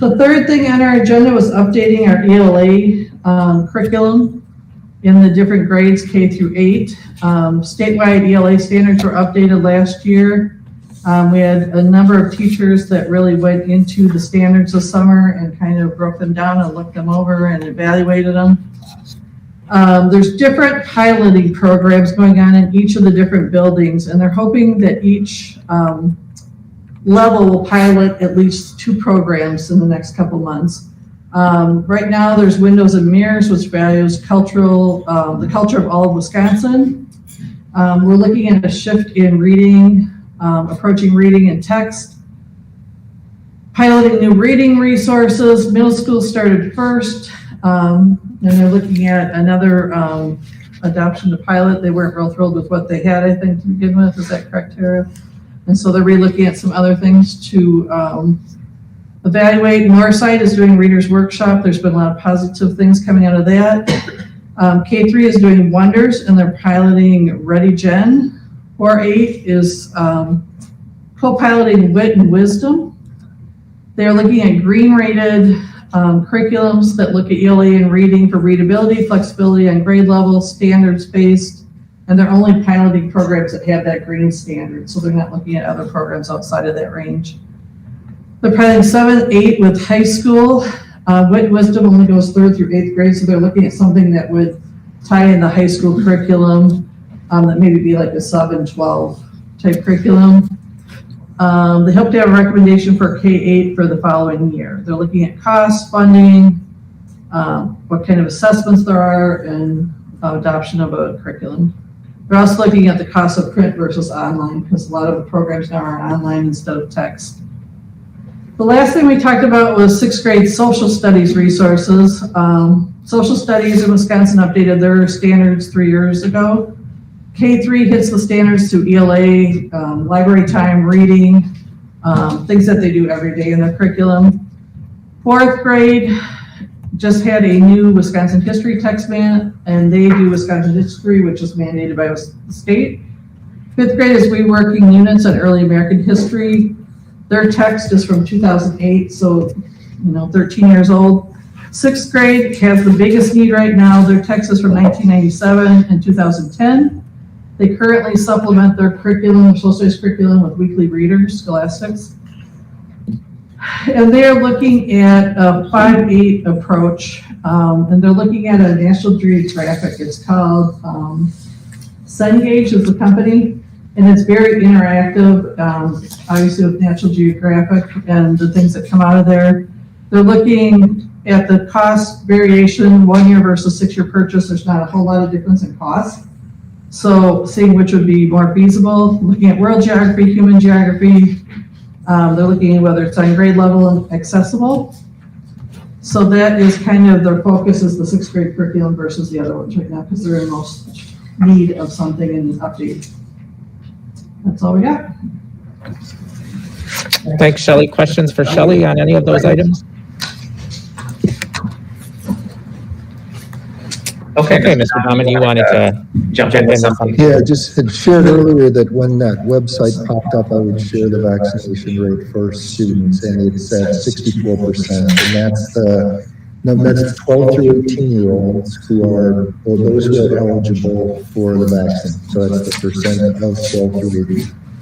The third thing on our agenda was updating our ELA curriculum in the different grades K through 8. Statewide Ela Standards were updated last year. We had a number of teachers that really went into the standards this summer and kind of broke them down and looked them over and evaluated them. There's different piloting programs going on in each of the different buildings, and they're hoping that each level will pilot at least 2 programs in the next couple months. Right now, there's Windows and Mirrors, which values the culture of all of Wisconsin. We're looking at a shift in reading, approaching reading and text. Piloting new reading resources. Middle school started first. And they're looking at another adoption to pilot. They weren't real thrilled with what they had, I think, to begin with. Is that correct, Tara? And so they're re-looking at some other things to evaluate. Northside is doing Reader's Workshop. There's been a lot of positive things coming out of that. K3 is doing wonders, and they're piloting ReadyGen. 4-8 is co-piloting Wit and Wisdom. They're looking at green-rated curriculums that look at ELA and reading for readability, flexibility on grade level, standards-based, and they're only piloting programs that have that green standard, so they're not looking at other programs outside of that range. They're piloting 7-8 with high school. Wit and Wisdom only goes 3rd through 8th grade, so they're looking at something that would tie in the high school curriculum, that maybe be like a 7-12 type curriculum. They hope to have a recommendation for K-8 for the following year. They're looking at costs, funding, what kind of assessments there are, and adoption of a curriculum. They're also looking at the cost of print versus online, because a lot of the programs now are online instead of text. The last thing we talked about was 6th grade social studies resources. Social studies in Wisconsin updated their standards 3 years ago. K3 hits the standards through ELA, library time, reading, things that they do every day in their curriculum. 4th grade just had a new Wisconsin history text and they do Wisconsin history, which is mandated by the state. 5th grade is reworking units on early American history. Their text is from 2008, so 13 years old. 6th grade has the biggest need right now. Their text is from 1997 and 2010. They currently supplement their curriculum, social studies curriculum, with weekly readers, scholastics. And they're looking at a 5-8 approach, and they're looking at a National Geographic. It's called Cengage is the company, and it's very interactive, obviously with National Geographic and the things that come out of there. They're looking at the cost variation, 1 year versus 6 year purchase. There's not a whole lot of difference in cost. So seeing which would be more feasible, looking at world geography, human geography. They're looking at whether it's on grade level and accessible. So that is kind of their focus, is the 6th grade curriculum versus the other ones right now, because they're in most need of something in update. That's all we got. Thanks, Shelley. Questions for Shelley on any of those items? Okay, Mr. Baumann, you wanted to jump in with something? Yeah, I just had shared earlier that when that website popped up, I would share the vaccination rate for students, and it's at 64%. And that's 12 to 18-year-olds who are, or those who are eligible for the vaccine. So that's the percent of 12 to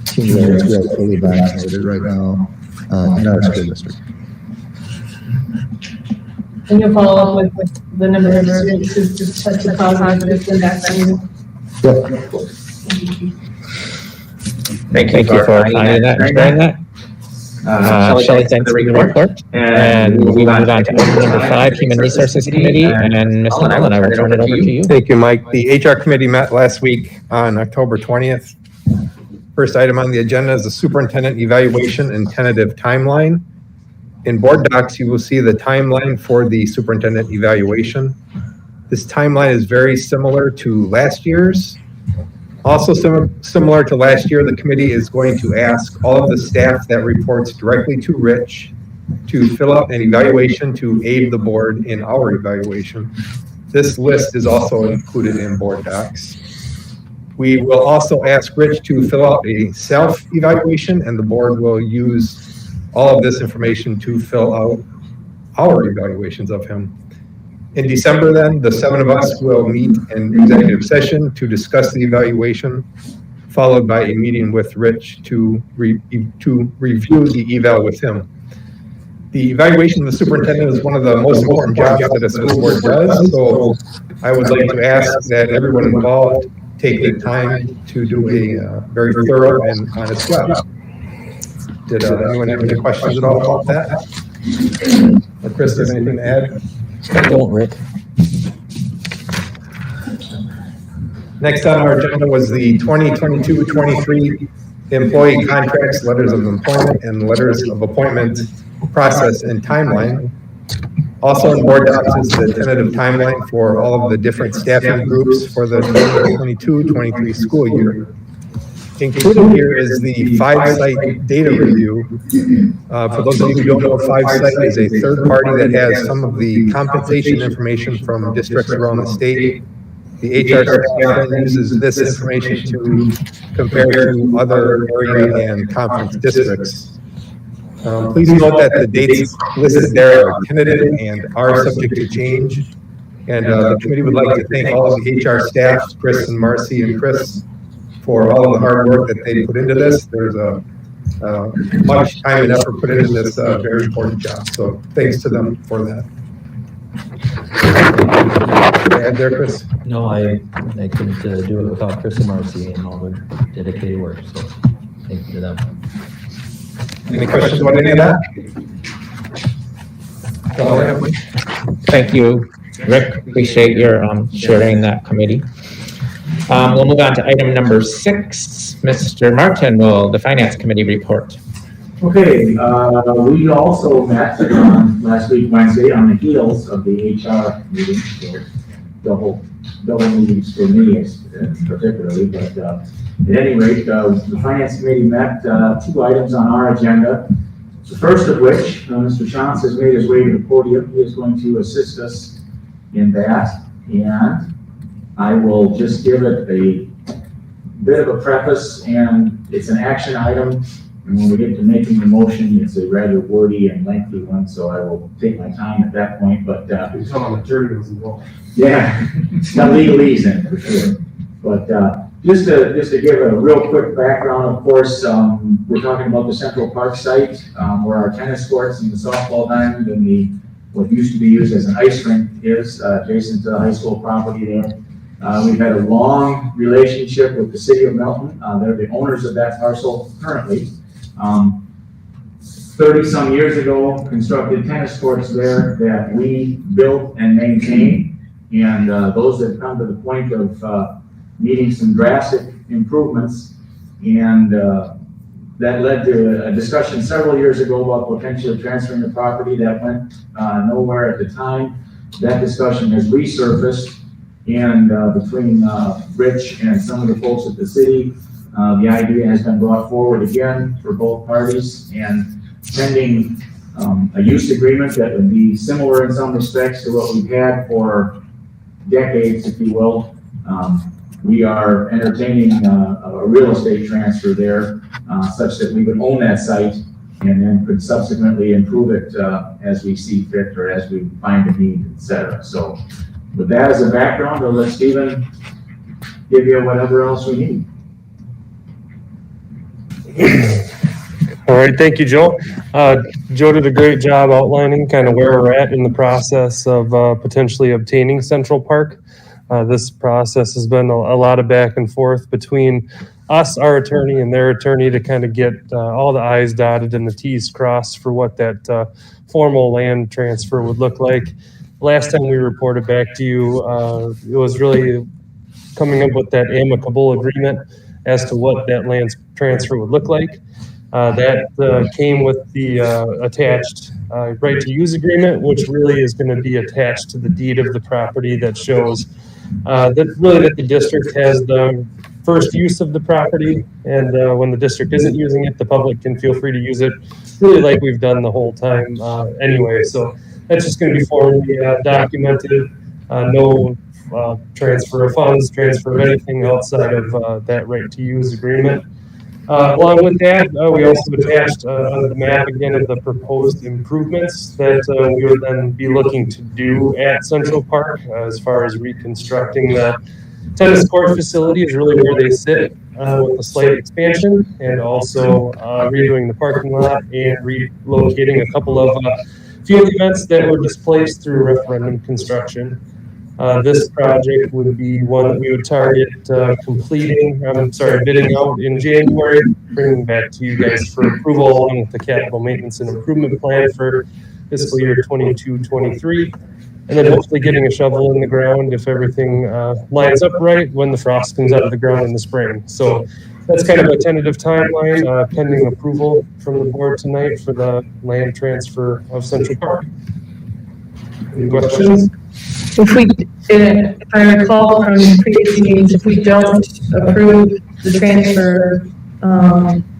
18-year-olds who are fully vaccinated right now in our school district. And you'll follow up with the number of residents who just tested positive for vaccinated. Thank you for finding that and sharing that. Shelley, thanks for the report. And we move on to item number 5, Human Resources Committee. And Mr. Mullen, I will turn it over to you. Thank you, Mike. The HR committee met last week on October 20th. First item on the agenda is the superintendent evaluation and tentative timeline. In board docs, you will see the timeline for the superintendent evaluation. This timeline is very similar to last year's. Also similar to last year, the committee is going to ask all of the staff that reports directly to Rich to fill out an evaluation to aid the board in our evaluation. This list is also included in board docs. We will also ask Rich to fill out a self-evaluation, and the board will use all of this information to fill out our evaluations of him. In December then, the 7 of us will meet in executive session to discuss the evaluation, followed by a meeting with Rich to review the eval with him. The evaluation of the superintendent is one of the most important jobs that a school board does, so I would like to ask that everyone involved take the time to do a very thorough and honest job. Did anyone have any questions at all about that? Or Chris, have anything to add? Don't, Rick. Next on our agenda was the 2022-23 employee contracts, letters of employment, and letters of appointment process and timeline. Also in board docs is the tentative timeline for all of the different staffing groups for the 2022-23 school year. Included here is the 5-site data review. For those of you who don't know, 5-site is a third party that has some of the compensation information from districts around the state. The HR staff uses this information to compare to other area and conference districts. Please note that the dates listed there are tentative and are subject to change. And the committee would like to thank all of the HR staff, Chris and Marcy and Chris, for all of the hard work that they put into this. There's much time and effort put into this very important job. So thanks to them for that. Add there, Chris? No, I couldn't do it without Chris and Marcy and all their dedicated work. So thank you to them. Any questions about any of that? Thank you, Rick. Appreciate your sharing that committee. We'll move on to item number 6. Mr. Martin will the Finance Committee report. Okay, we also met last week Wednesday on the heels of the HR meeting, so double meetings for me particularly, but at any rate, the Finance Committee met 2 items on our agenda. The first of which, Mr. Chance has made his way to the podium. He is going to assist us in that, and I will just give it a bit of a preface, and it's an action item. And when we get to making the motion, it's a rather wordy and lengthy one, so I will take my time at that point. But Some materials involved. yeah, it's got legalese in it for sure. But Just to give a real quick background, of course, we're talking about the Central Park site, where our tennis courts and the softball diamond and what used to be used as an ice rink is, adjacent to the high school property there. We've had a long relationship with the city of Milton. They're the owners of that parcel currently. 30-some years ago, constructed tennis courts there that we built and maintained. And those have come to the point of needing some drastic improvements. And that led to a discussion several years ago about potentially transferring the property. That went nowhere at the time. That discussion has resurfaced. And between Rich and some of the folks at the city, the idea has been brought forward again for both parties, and pending a use agreement that would be similar in some respects to what we've had for decades, if you will. We are entertaining a real estate transfer there, such that we would own that site and then could subsequently improve it as we see fit or as we find a need, et cetera. So with that as a background, I'll let Stephen give you whatever else we need. All right, thank you, Joe. Joe did a great job outlining kind of where we're at in the process of potentially obtaining Central Park. This process has been a lot of back and forth between us, our attorney, and their attorney to kind of get all the I's dotted and the T's crossed for what that formal land transfer would look like. Last time we reported back to you, it was really coming up with that amicable agreement as to what that land transfer would look like. That came with the attached right to use agreement, which really is going to be attached to the deed of the property that shows that the district has the first use of the property, and when the district isn't using it, the public can feel free to use it, really like we've done the whole time anyway. So that's just going to be formally documented. No transfer of funds, transfer of anything outside of that right to use agreement. Along with that, we also attached on the map again of the proposed improvements that we would then be looking to do at Central Park as far as reconstructing the tennis court facility is really where they sit with a slight expansion, and also redoing the parking lot and relocating a couple of field events that were displaced through referendum construction. This project would be one that we would target bidding out in January, bringing back to you guys for approval along with the capital maintenance and improvement plan for fiscal year 22-23, and then hopefully getting a shovel in the ground if everything lines up right when the frost comes out of the ground in the spring. So that's kind of a tentative timeline, pending approval from the board tonight for the land transfer of Central Park. Any questions? If I recall from previous meetings, if we don't approve the transfer,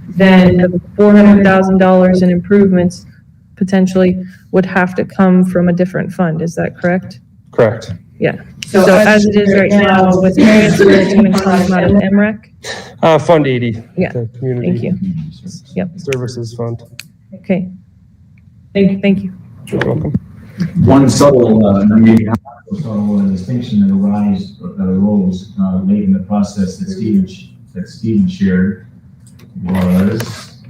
then the $400,000 in improvements potentially would have to come from a different fund. Is that correct? Correct. Yeah. So as it is right now, with transfer, it's going to come out of MREC? Fund 80. Yeah. Community. Thank you. Yep. Services Fund. Okay. Thank you. You're welcome. One subtle distinction that arose late in the process that Stephen shared was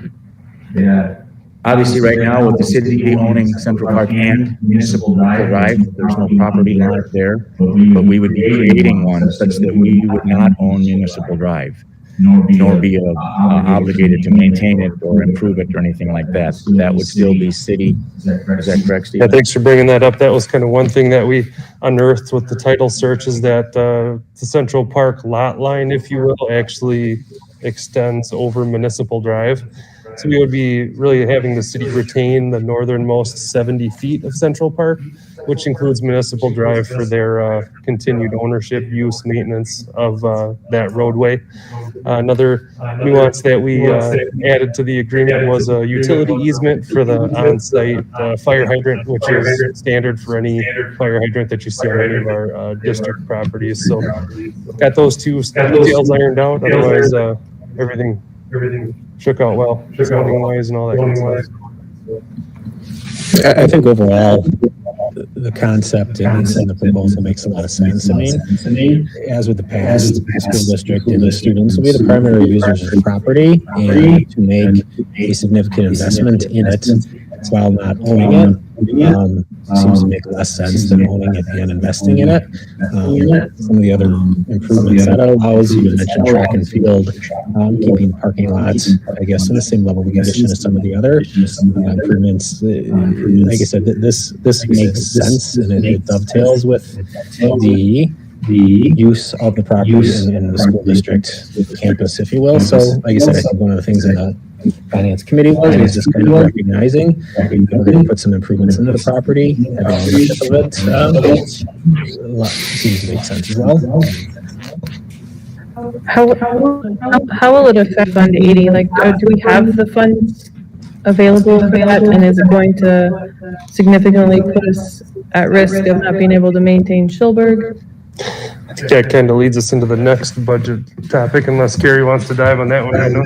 that Obviously, right now, with the city owning Central Park and Municipal Drive, there's no property line there, but we would be creating one such that we would not own Municipal Drive, nor be obligated to maintain it or improve it or anything like that. That would still be city. Is that correct, Steve? Yeah, thanks for bringing that up. That was kind of one thing that we unearthed with the title search, is that the Central Park lot line, if you will, actually extends over Municipal Drive. So we would be really having the city retain the northernmost 70 feet of Central Park, which includes Municipal Drive for their continued ownership, use, maintenance of that roadway. Another nuance that we added to the agreement was a utility easement for the on-site fire hydrant, which is standard for any fire hydrant that you see on any of our district properties. So got those two details ironed out. Otherwise, everything shook out well, zoning wise and all that kind of stuff. I think overall, the concept and the proposal makes a lot of sense. I mean, as with the past, the school district and the students will be the primary users of the property, and to make a significant investment in it while not owning it seems to make less sense than owning it and investing in it. Some of the other improvements that it allows, you mentioned track and field, keeping parking lots, I guess, in the same level of condition as some of the other improvements. Like I said, this makes sense, and it dovetails with the use of the property in the school district campus, if you will. So, like I said, I think one of the things in the finance committee was just kind of recognizing we're going to put some improvements into the property, having ownership of it seems to make sense as well. How will it affect Fund 80? Like, do we have the funds available for that, and is it going to significantly put us at risk of not being able to maintain Schulberg? I think that kind of leads us into the next budget topic, unless Gary wants to dive on that one right now.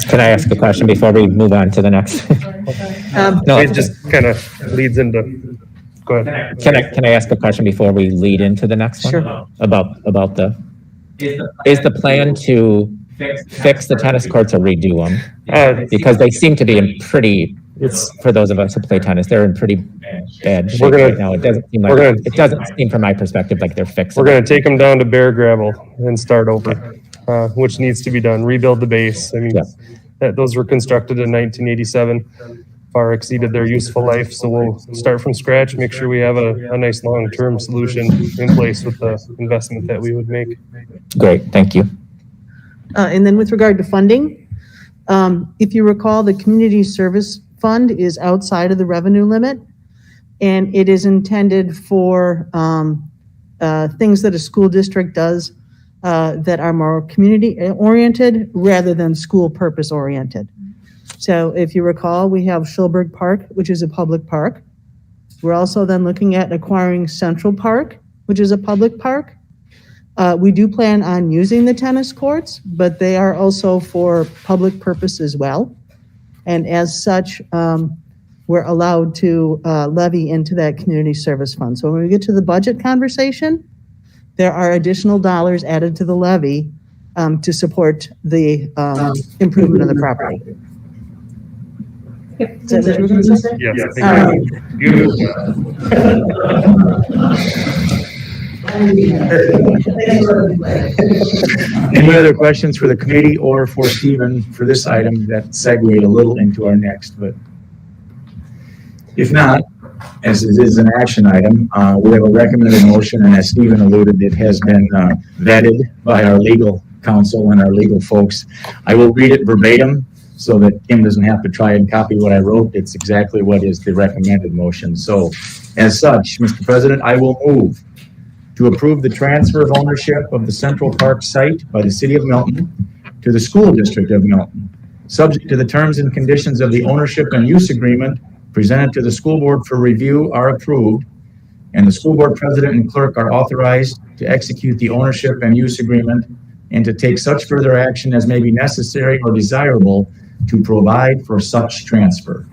Can I ask a question before we move on to the next? No, it just kind of leads into, go ahead. Can I ask a question before we lead into the next one? Sure. About is the plan to fix the tennis courts or redo them? Because they seem to be in pretty, for those of us who play tennis, they're in pretty bad shape right now. It doesn't seem like, it doesn't seem from my perspective like they're fixing. We're going to take them down to bare gravel and start over, which needs to be done, rebuild the base. I mean, those were constructed in 1987, far exceeded their useful life. So we'll start from scratch, make sure we have a nice long-term solution in place with the investment that we would make. Great, thank you. And then with regard to funding, if you recall, the community service fund is outside of the revenue limit, and it is intended for things that a school district does that are more community oriented rather than school purpose oriented. So if you recall, we have Schulberg Park, which is a public park. We're also then looking at acquiring Central Park, which is a public park. We do plan on using the tennis courts, but they are also for public purpose as well. And as such, we're allowed to levy into that community service fund. So when we get to the budget conversation, there are additional dollars added to the levy to support the improvement of the property. Is that what you were going to say? Yes, beautiful. Any other questions for the committee or for Stephen for this item that segued a little into our next? But if not, as it is an action item, we have a recommended motion, and as Stephen alluded, it has been vetted by our legal counsel and our legal folks. I will read it verbatim so that Kim doesn't have to try and copy what I wrote. It's exactly what is the recommended motion. So as such, Mr. President, I will move to approve the transfer of ownership of the Central Park site by the City of Milton to the School District of Milton, subject to the terms and conditions of the ownership and use agreement presented to the school board for review are approved, and the school board president and clerk are authorized to execute the ownership and use agreement and to take such further action as may be necessary or desirable to provide for such transfer.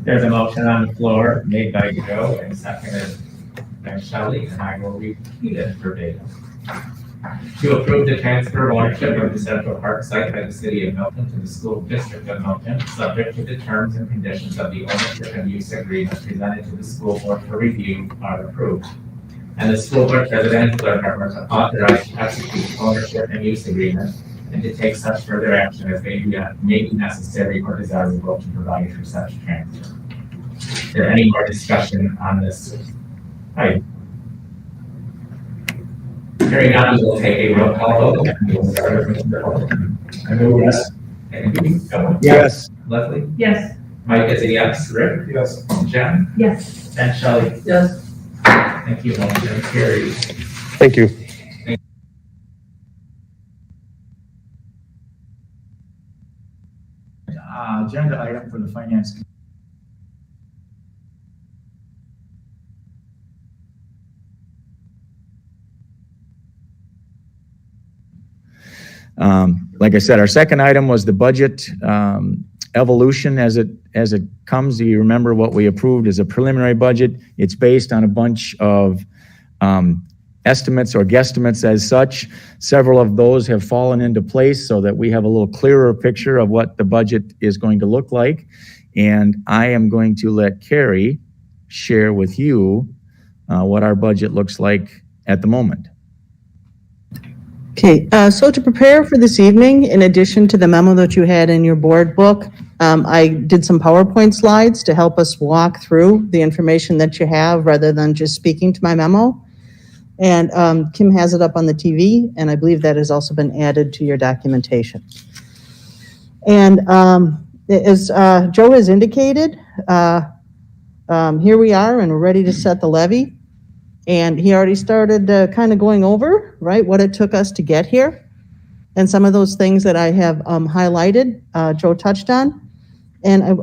There's a motion on the floor made by Joe and seconded by Shelley, and I will repeat it verbatim. To approve the transfer of ownership of the Central Park site by the City of Milton to the School District of Milton, subject to the terms and conditions of the ownership and use agreement presented to the school board for review are approved. And the school board president and clerk are authorized to execute the ownership and use agreement and to take such further action as may be necessary or desirable to provide for such transfer. Is there any more discussion on this item? Hearing none, we will take a roll call vote. We will start with Mr. Milton. I vote yes. And Yes. Leslie? Yes. Mike is a yes. Rick? Yes. Jen? Yes. And Shelley? Yes. Thank you, motion carries. Thank you. Agenda item for the finance committee. Like I said, our second item was the budget evolution as it comes. Do you remember what we approved as a preliminary budget? It's based on a bunch of estimates or guesstimates as such. Several of those have fallen into place so that we have a little clearer picture of what the budget is going to look like. And I am going to let Carrie share with you what our budget looks like at the moment. Okay, so to prepare for this evening, in addition to the memo that you had in your board book, I did some PowerPoint slides to help us walk through the information that you have rather than just speaking to my memo. And Kim has it up on the TV, and I believe that has also been added to your documentation. And as Joe has indicated, here we are, and we're ready to set the levy. And he already started kind of going over, right, what it took us to get here. And some of those things that I have highlighted, Joe touched on.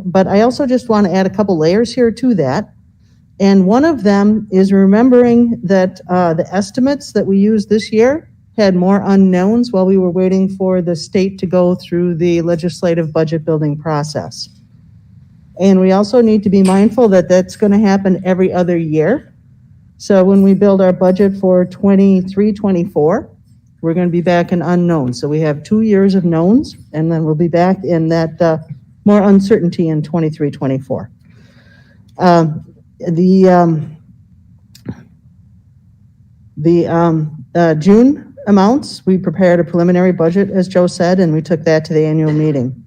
But I also just want to add a couple layers here to that. And one of them is remembering that the estimates that we used this year had more unknowns while we were waiting for the state to go through the legislative budget building process. And we also need to be mindful that that's going to happen every other year. So when we build our budget for 23-24, we're going to be back in unknown. So we have 2 years of knowns, and then we'll be back in that more uncertainty in 23-24. The June amounts, we prepared a preliminary budget, as Joe said, and we took that to the annual meeting.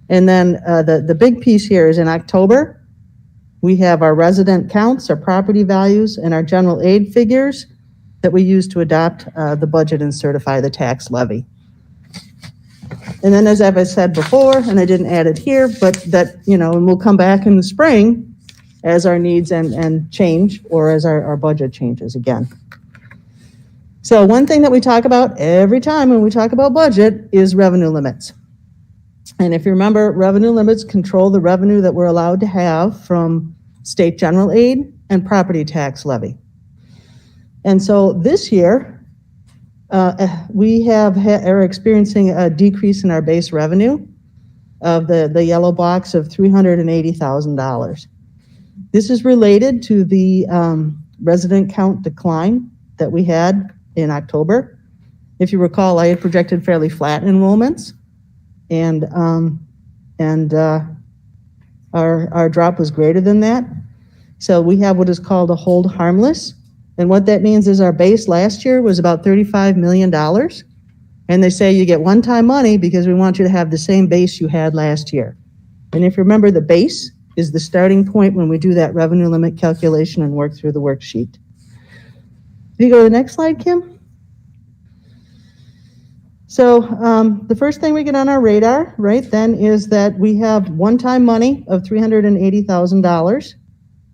And then the big piece here is in October, we have our resident counts, our property values, and our general aid figures that we use to adopt the budget and certify the tax levy. And then as I've said before, and I didn't add it here, but that, and we'll come back in the spring as our needs and change, or as our budget changes again. So one thing that we talk about every time when we talk about budget is revenue limits. And if you remember, revenue limits control the revenue that we're allowed to have from state general aid and property tax levy. And so this year, we are experiencing a decrease in our base revenue of the yellow box of $380,000. This is related to the resident count decline that we had in October. If you recall, I had projected fairly flat enrollments, and our drop was greater than that. So we have what is called a hold harmless. And what that means is our base last year was about $35 million. And they say you get one-time money because we want you to have the same base you had last year. And if you remember, the base is the starting point when we do that revenue limit calculation and work through the worksheet. Can you go to the next slide, Kim? So the first thing we get on our radar, right then, is that we have one-time money of $380,000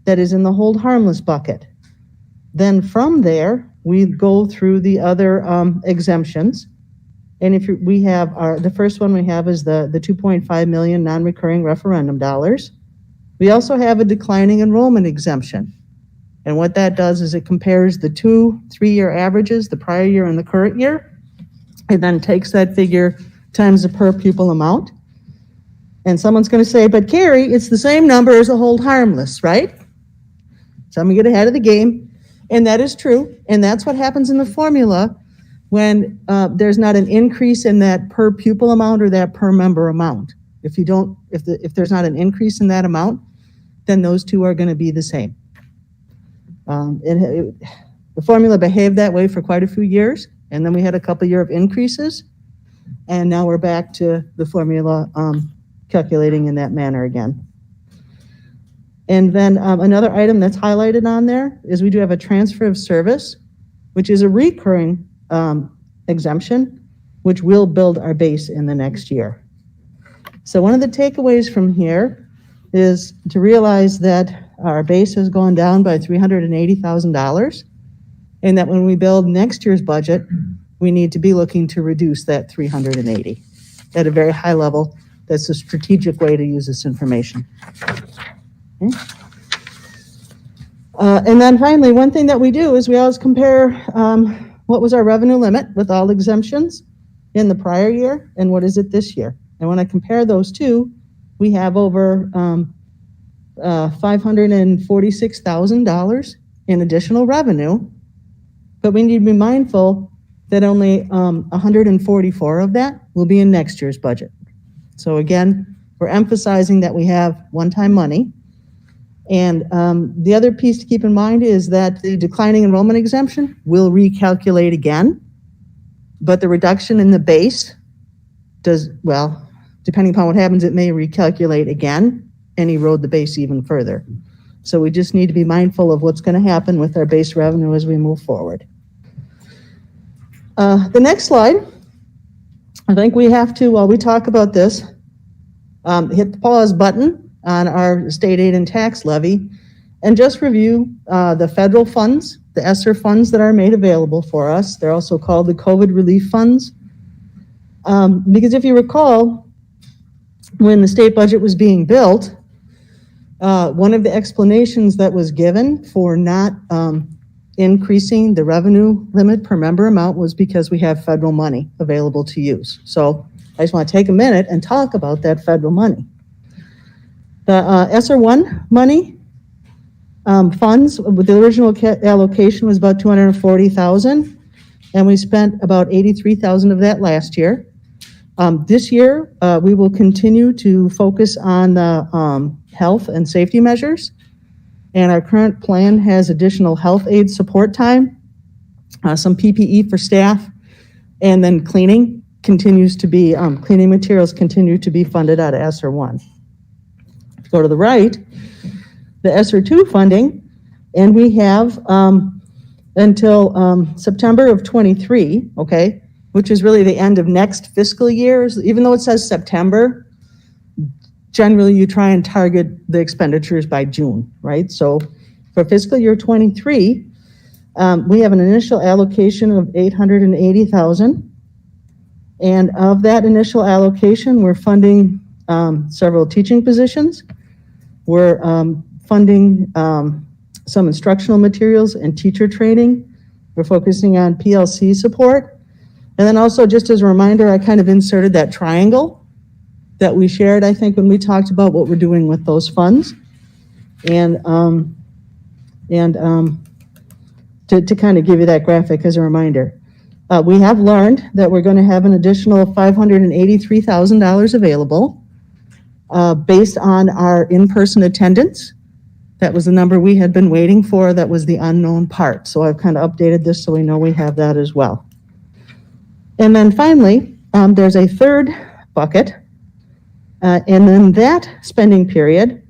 that is in the hold harmless bucket. Then from there, we go through the other exemptions. And if we have the first one we have is the $2.5 million non-recurring referendum dollars. We also have a declining enrollment exemption. And what that does is it compares the 2 3-year averages, the prior year and the current year, and then takes that figure times the per pupil amount. And someone's going to say, but Carrie, it's the same number as a hold harmless, right? So I'm going to get ahead of the game. And that is true. And that's what happens in the formula when there's not an increase in that per pupil amount or that per member amount. If there's not an increase in that amount, then those two are going to be the same. The formula behaved that way for quite a few years, and then we had a couple years of increases, and now we're back to the formula calculating in that manner again. And then another item that's highlighted on there is we do have a transfer of service, which is a recurring exemption, which will build our base in the next year. So one of the takeaways from here is to realize that our base has gone down by $380,000, and that when we build next year's budget, we need to be looking to reduce that $380 at a very high level. That's a strategic way to use this information. Okay. And then finally, one thing that we do is we always compare what was our revenue limit with all exemptions in the prior year and what is it this year. And when I compare those two, we have over $546,000 in additional revenue, but we need to be mindful that only 144 of that will be in next year's budget. So again, we're emphasizing that we have one-time money. And the other piece to keep in mind is that the declining enrollment exemption will recalculate again, but the reduction in the base does, well, depending upon what happens, it may recalculate again and erode the base even further. So we just need to be mindful of what's going to happen with our base revenue as we move forward. The next slide, I think we have to, while we talk about this, hit the pause button on our state aid and tax levy and just review the federal funds, the ESSER funds that are made available for us. They're also called the COVID relief funds. Because if you recall, when the state budget was being built, one of the explanations that was given for not increasing the revenue limit per member amount was because we have federal money available to use. So I just want to take a minute and talk about that federal money. The ESSER 1 money funds, with the original allocation was about $240,000, and we spent about $83,000 of that last year. This year, we will continue to focus on the health and safety measures, and our current plan has additional health aid support time, some PPE for staff, and then cleaning continues to be, cleaning materials continue to be funded out of ESSER 1. If you go to the right, the ESSER 2 funding, and we have until September of 23, okay, which is really the end of next fiscal year. Even though it says September, generally you try and target the expenditures by June, right? So for fiscal year 23, we have an initial allocation of $880,000. And of that initial allocation, we're funding several teaching positions. We're funding some instructional materials and teacher training. We're focusing on PLC support. And then also, just as a reminder, I kind of inserted that triangle that we shared, I think, when we talked about what we're doing with those funds. And to kind of give you that graphic as a reminder. We have learned that we're going to have an additional $583,000 available based on our in-person attendance. That was the number we had been waiting for. That was the unknown part. So I've kind of updated this so we know we have that as well. And then finally, there's a third bucket. And then that spending period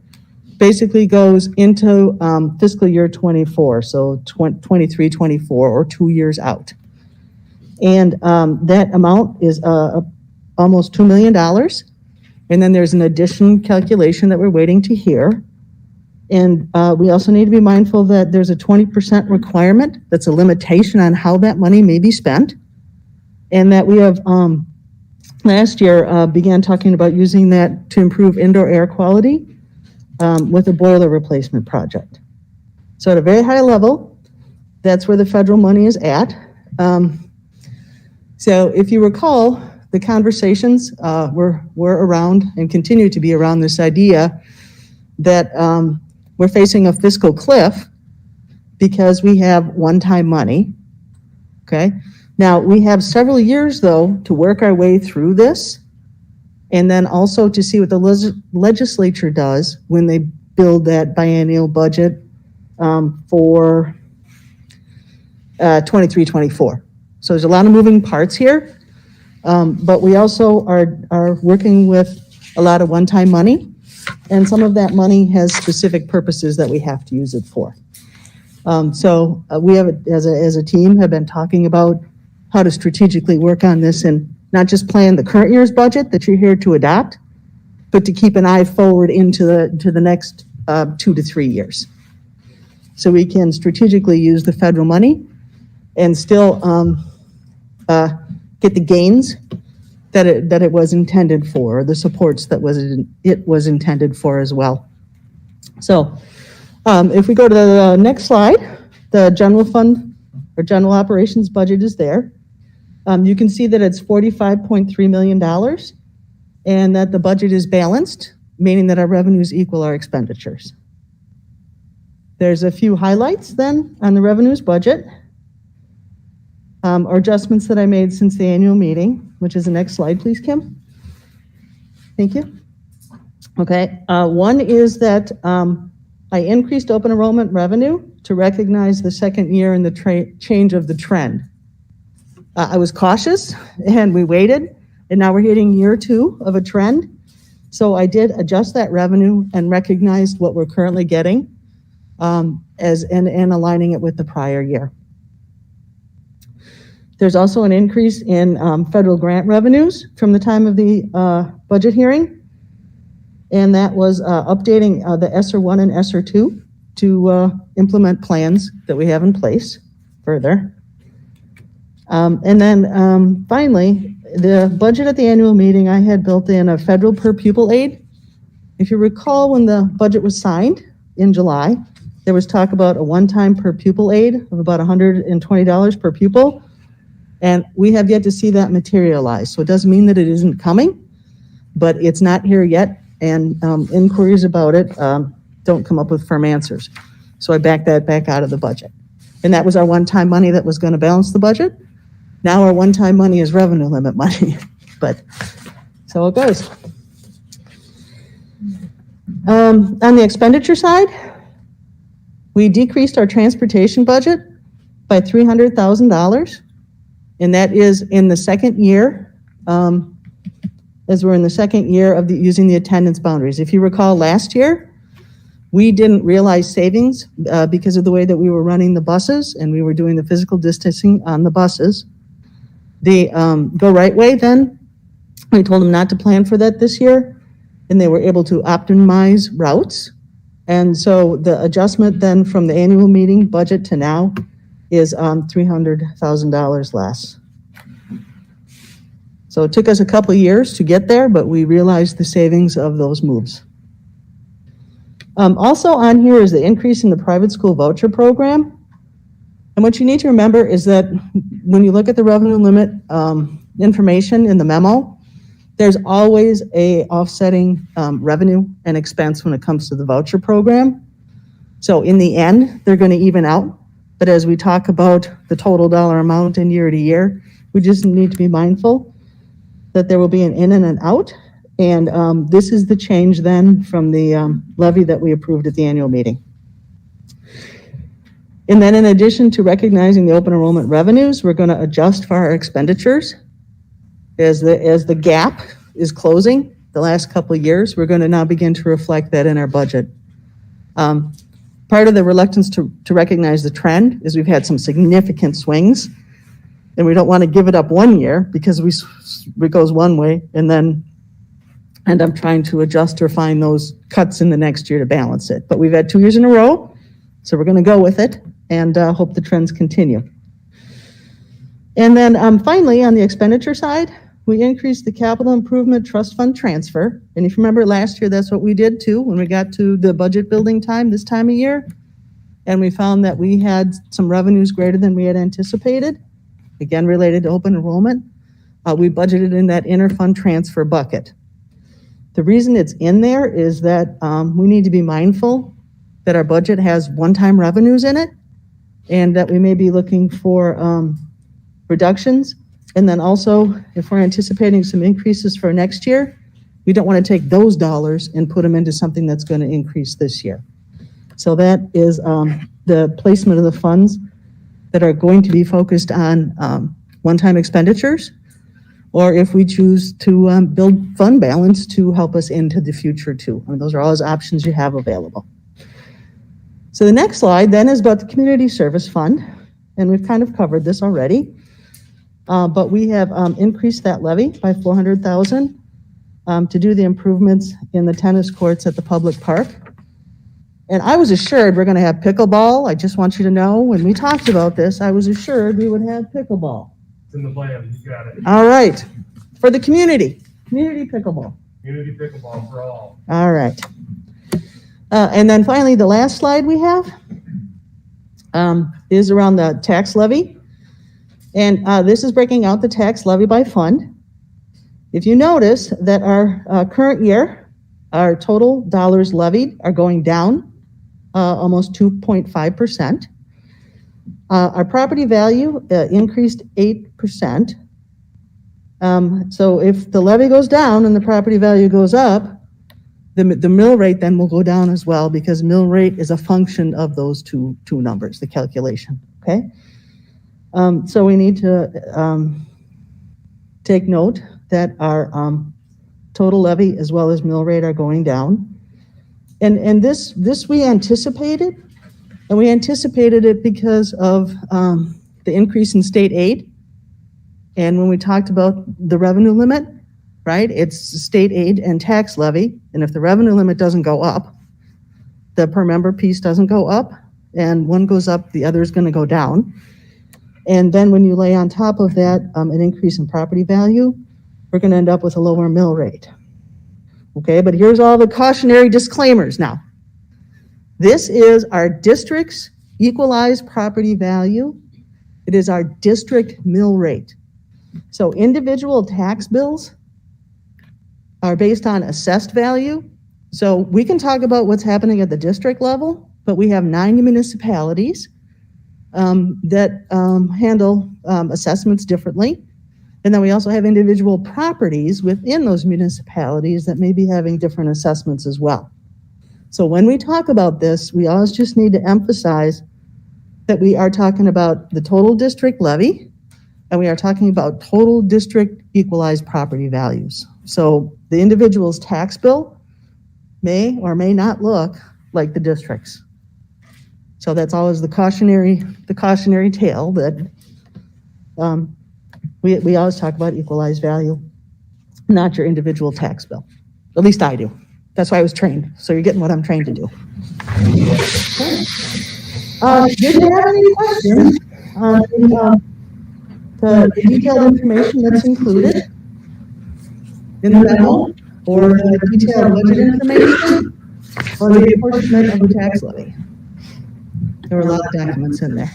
basically goes into fiscal year 24, so 23, 24, or 2 years out. And that amount is almost $2 million. And then there's an addition calculation that we're waiting to hear. And we also need to be mindful that there's a 20% requirement. That's a limitation on how that money may be spent. And that we have last year began talking about using that to improve indoor air quality with a boiler replacement project. So at a very high level, that's where the federal money is at. So if you recall, the conversations were around and continue to be around this idea that we're facing a fiscal cliff because we have one-time money, okay? Now, we have several years, though, to work our way through this, and then also to see what the legislature does when they build that biennial budget for 23-24. So there's a lot of moving parts here, but we also are working with a lot of one-time money, and some of that money has specific purposes that we have to use it for. So we have, as a team, have been talking about how to strategically work on this and not just plan the current year's budget that you're here to adopt, but to keep an eye forward into the next 2 to 3 years. So we can strategically use the federal money and still get the gains that it was intended for, the supports that it was intended for as well. So if we go to the next slide, the general fund or general operations budget is there. You can see that it's $45.3 million and that the budget is balanced meaning that our revenues equal our expenditures. There's a few highlights then on the revenues budget, or adjustments that I made since the annual meeting, which is the next slide, please, Kim. Thank you. Okay, one is that I increased open enrollment revenue to recognize the second year in the change of the trend. I was cautious and we waited, and now we're hitting year 2 of a trend. So I did adjust that revenue and recognized what we're currently getting and aligning it with the prior year. There's also an increase in federal grant revenues from the time of the budget hearing. And that was updating the ESSER 1 and ESSER 2 to implement plans that we have in place further. And then finally, the budget at the annual meeting, I had built in a federal per pupil aid. If you recall, when the budget was signed in July, there was talk about a one-time per pupil aid of about $120 per pupil. And we have yet to see that materialize. So it doesn't mean that it isn't coming, but it's not here yet. And inquiries about it don't come up with firm answers. So I backed that back out of the budget. And that was our one-time money that was going to balance the budget. Now our one-time money is revenue limit money, but so it goes. On the expenditure side, we decreased our transportation budget by $300,000, and that is in the second year, as we're in the second year of using the attendance boundaries. If you recall last year, we didn't realize savings because of the way that we were running the buses and we were doing the physical distancing on the buses. The Go Right Way then, we told them not to plan for that this year, and they were able to optimize routes. And so the adjustment then from the annual meeting budget to now is $300,000 less. So it took us a couple of years to get there, but we realized the savings of those moves. Also on here is the increase in the private school voucher program. And what you need to remember is that when you look at the revenue limit information in the memo, there's always a offsetting revenue and expense when it comes to the voucher program. So in the end, they're going to even out. But as we talk about the total dollar amount in year to year, we just need to be mindful that there will be an in and an out. And this is the change then from the levy that we approved at the annual meeting. And then in addition to recognizing the open enrollment revenues, we're going to adjust for our expenditures. As the gap is closing the last couple of years, we're going to now begin to reflect that in our budget. Part of the reluctance to recognize the trend is we've had some significant swings, and we don't want to give it up one year because it goes one way and then end up trying to adjust or find those cuts in the next year to balance it. But we've had 2 years in a row, so we're going to go with it and hope the trends continue. And then finally, on the expenditure side, we increased the capital improvement trust fund transfer. And if you remember last year, that's what we did too when we got to the budget building time this time of year. And we found that we had some revenues greater than we had anticipated, again, related to open enrollment. We budgeted in that interfund transfer bucket. The reason it's in there is that we need to be mindful that our budget has one-time revenues in it and that we may be looking for reductions. And then also, if we're anticipating some increases for next year, we don't want to take those dollars and put them into something that's going to increase this year. So that is the placement of the funds that are going to be focused on one-time expenditures, or if we choose to build fund balance to help us into the future too. I mean, those are always options you have available. So the next slide then is about the community service fund, and we've kind of covered this already. But we have increased that levy by $400,000 to do the improvements in the tennis courts at the public park. And I was assured we're going to have pickleball. I just want you to know, when we talked about this, I was assured we would have pickleball. It's in the plan, you got it. All right, for the community pickleball. Community pickleball for all. All right. And then finally, the last slide we have is around the tax levy. And this is breaking out the tax levy by fund. If you notice that our current year Our total dollars levied are going down, almost 2.5%. Our property value increased 8%. So if the levy goes down and the property value goes up, the mill rate then will go down as well, because mill rate is a function of those two numbers, the calculation, okay? So we need to take note that our total levy as well as mill rate are going down. And this we anticipated, and we anticipated it because of the increase in state aid. And when we talked about the revenue limit, right, it's state aid and tax levy. And if the revenue limit doesn't go up, the per member piece doesn't go up, and one goes up, the other is going to go down. And then when you lay on top of that an increase in property value, we're going to end up with a lower mill rate. Okay, but here's all the cautionary disclaimers now. This is our district's equalized property value. It is our district mill rate. So individual tax bills are based on assessed value. So we can talk about what's happening at the district level, but we have 9 municipalities that handle assessments differently. And then we also have individual properties within those municipalities that may be having different assessments as well. So when we talk about this, we always just need to emphasize that we are talking about the total district levy, and we are talking about total district equalized property values. So the individual's tax bill may or may not look like the district's. So that's always the cautionary tale that we always talk about equalized value, not your individual tax bill. At least I do. That's why I was trained. So you're getting what I'm trained to do. Did you have any questions on the detailed information that's included in the memo, or the detailed budget information, or the apportionment of the tax levy? There were a lot of documents in there.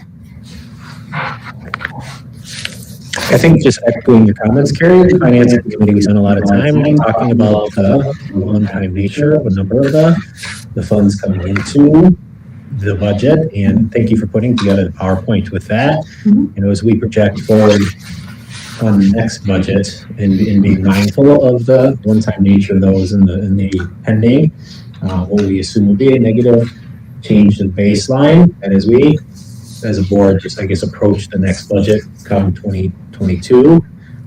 I think just echoing your comments, Carrie, the finance committee spent a lot of time talking about the one-time nature of a number of the funds coming into the budget, and thank you for putting together the PowerPoint with that. You know, as we project forward on the next budget and being mindful of the one-time nature of those in the pending, what we assume will be a negative change to the baseline, and as we, as a board, just I guess approach the next budget come 2022,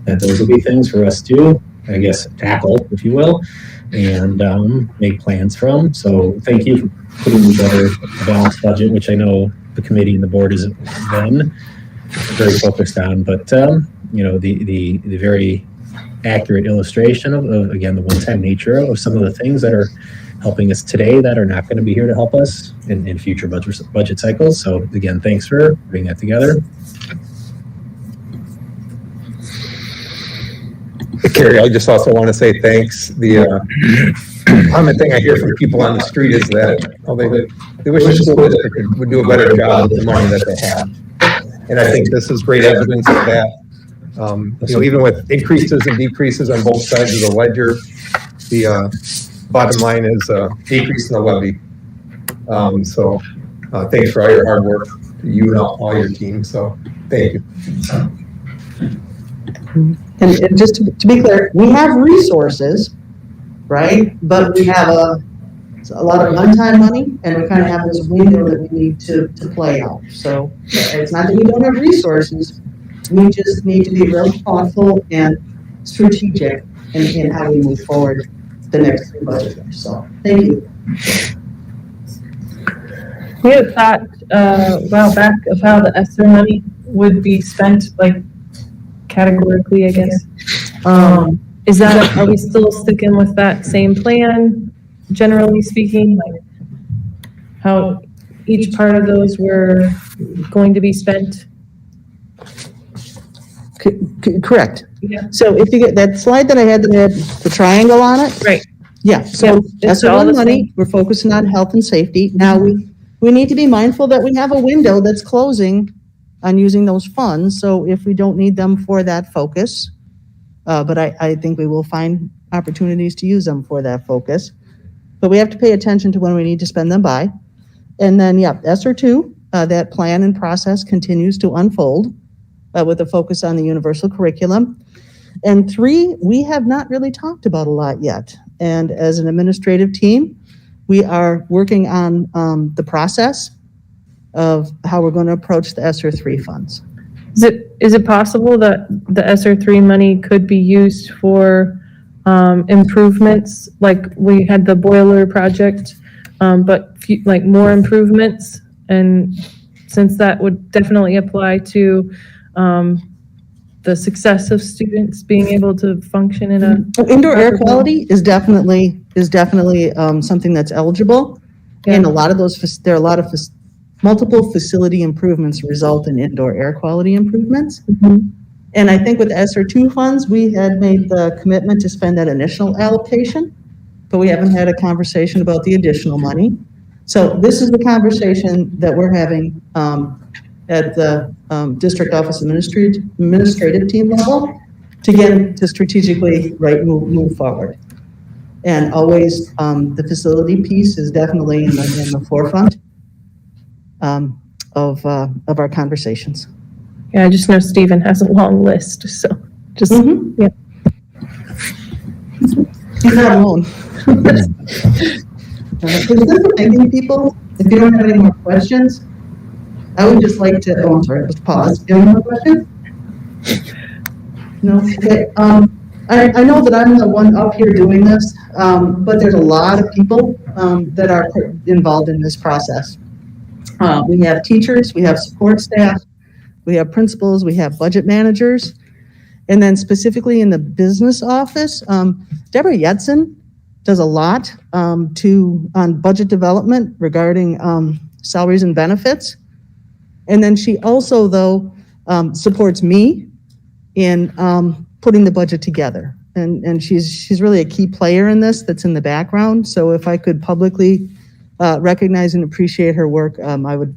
that those will be things for us to, I guess, tackle, if you will, and make plans from. So thank you for putting together a balanced budget, which I know the committee and the board has been very focused on, but you know, the very accurate illustration of again, the one-time nature of some of the things that are helping us today that are not going to be here to help us in future budget cycles. So again, thanks for putting that together. Carrie, I just also want to say thanks. The common thing I hear from people on the street is that they wish the school district would do a better job with the money that they have. And I think this is great evidence of that. You know, even with increases and decreases on both sides of the ledger, the bottom line is a decrease in the levy. So thanks for all your hard work, you and all your team. So thank you. And just to be clear, we have resources, right? But we have a lot of one-time money, and we kind of have this window that we need to play out. So it's not that we don't have resources. We just need to be really thoughtful and strategic in how we move forward the next 3 budget years. So thank you. We had thought a while back of how the ESSER money would be spent, like categorically, I guess. Is that, are we still sticking with that same plan, generally speaking, like how each part of those were going to be spent? Correct. Yeah. So if you get that slide that I had the triangle on it. Right. Yeah, so that's all the money. We're focusing on health and safety. Now we need to be mindful that we have a window that's closing on using those funds. So if we don't need them for that focus, but I think we will find opportunities to use them for that focus. but we have to pay attention to when we need to spend them by. And then, yeah, ESSER 2, that plan and process continues to unfold with a focus on the universal curriculum. And 3, we have not really talked about a lot yet. And as an administrative team, we are working on the process of how we're going to approach the ESSER 3 funds. Is it possible that the ESSER 3 money could be used for improvements? Like we had the boiler project, but like more improvements. And since that would definitely apply to the success of students being able to function in a indoor air quality is definitely something that's eligible. Yeah. And a lot of those, there are a lot of multiple facility improvements result in indoor air quality improvements. Mm-hmm. And I think with ESSER 2 funds, we had made the commitment to spend that initial allocation, but we haven't had a conversation about the additional money. So this is the conversation that we're having at the district office administrative team level to get to strategically move forward. And always the facility piece is definitely in the forefront of our conversations. Yeah, I just know Stephen has a long list, so just, yeah. He's not alone. Thanking people, if you don't have any more questions, I would just like to, oh, I'm sorry, just pause. Do you have any more questions? No? Okay. I know that I'm the one up here doing this, but there's a lot of people that are involved in this process. We have teachers, we have support staff, we have principals, we have budget managers, and then specifically in the business office, Deborah Yetzen does a lot on budget development regarding salaries and benefits. And then she also, though, supports me in putting the budget together. And she's really a key player in this that's in the background. So if I could publicly recognize and appreciate her work, I would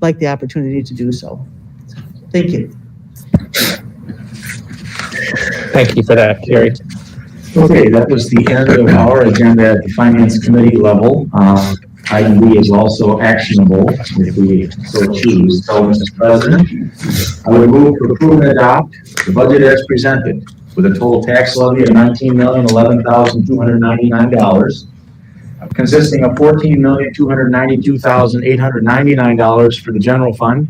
like the opportunity to do so. Thank you. Thank you for that, Carrie. Okay, that was the end of our agenda at the Finance Committee level. Item B is also actionable if we so choose. So, Mr. President, I would move to approve and adopt the budget as presented with a total tax levy of $19,011,299, consisting of $14,292,899 for the general fund,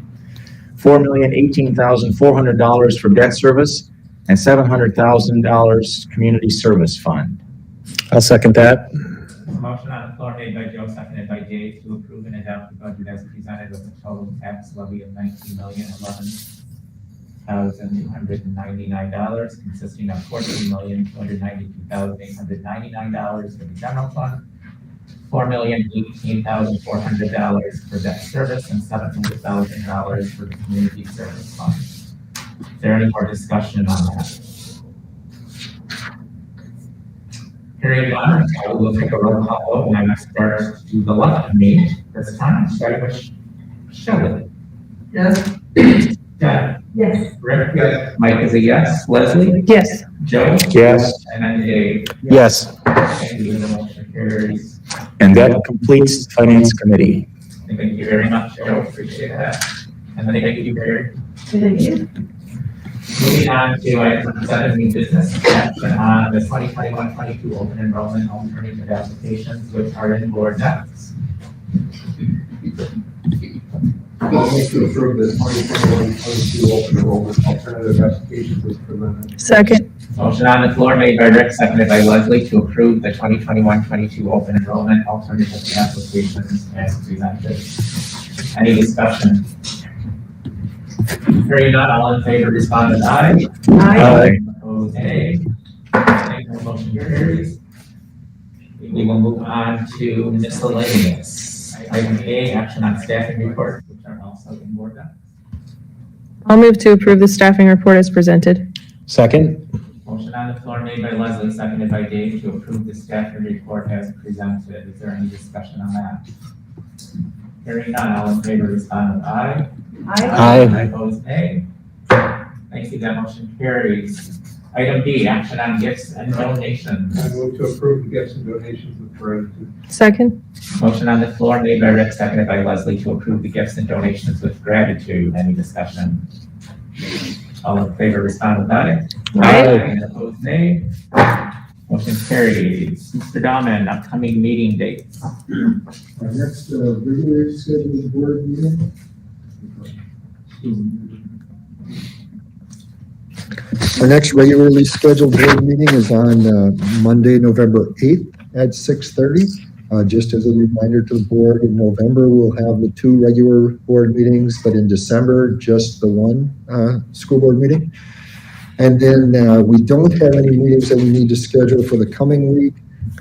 $4,018,400 for debt service, and $700,000 community service fund. I'll second that. Motion on the floor made by Joe, seconded by Dave to approve and adopt the budget as presented with a total tax levy of $19,011,299, consisting of $14,292,899 for the general fund, $4,018,400 for debt service, and $700,000 for the community service fund. Is there any more discussion on that? Hearing none, I will take a roll call vote, and I must start to the left of me this time, starting with Shelley. Yes. Deb? Yes. Rick? Yes. Mike is a yes. Leslie? Yes. Joe? Yes. And then Dave? Yes. Thank you, the motion carries. And that completes the Finance Committee. Thank you very much, Joe, appreciate that. And then thank you, Barry. Thank you. Moving on to item 7, new business, action on the 2021-22 open enrollment alternative applications, which are in board docs. Motion to approve the 2021-22 open enrollment alternative applications was presented. Second. Motion on the floor made by Rick, seconded by Leslie to approve the 2021-22 open enrollment alternative applications as presented. Any discussion? Hearing none, all in favor respond with aye. Aye. Opposed, nay. Thank you, motion carries. We will move on to miscellaneous. Item A, action on staffing reports, which are also in board docs. I'll move to approve the staffing report as presented. Second. Motion on the floor made by Leslie, seconded by Dave to approve the staffing report as presented. Is there any discussion on that? Hearing none, all in favor respond with aye. Aye. Opposed, nay. Thank you, that motion carries. Item B, action on gifts and donations. I move to approve the gifts and donations with gratitude. Second. Motion on the floor made by Rick, seconded by Leslie to approve the gifts and donations with gratitude. Any discussion? All in favor, respond with aye. Aye. And opposed, nay. Motion carries. Mr. Dahman, upcoming meeting dates. Our next regularly scheduled board meeting. Our next regularly scheduled board meeting is on Monday, November 8th at 6:30. Just as a reminder to the board, in November, we'll have the 2 regular board meetings, but in December, just the 1 school board meeting. And then we don't have any meetings that we need to schedule for the coming week.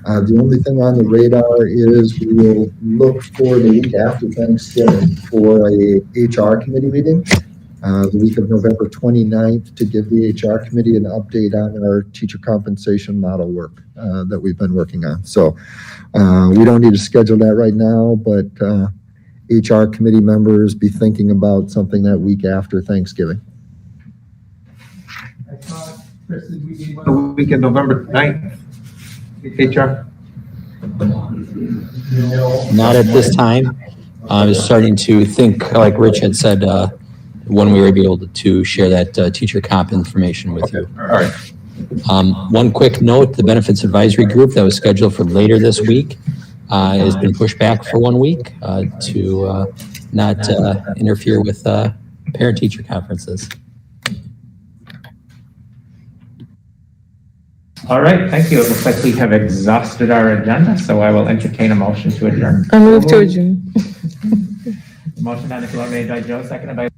The only thing on the radar is we will look for the week after Thanksgiving for a HR committee meeting, the week of November 29th, to give the HR committee an update on our teacher compensation model work that we've been working on. So we don't need to schedule that right now, but HR committee members be thinking about something that week after Thanksgiving. I thought, Chris, did we need one the week of November 9th? HR? Not at this time. I was starting to think, like Rich had said, when we were able to share that teacher comp information with you. All right. One quick note, the benefits advisory group that was scheduled for later this week has been pushed back for 1 week to not interfere with parent-teacher conferences. All right, thank you. It looks like we have exhausted our agenda, so I will entertain a motion to adjourn. I move to adjourn. Motion on the floor made by Joe, seconded by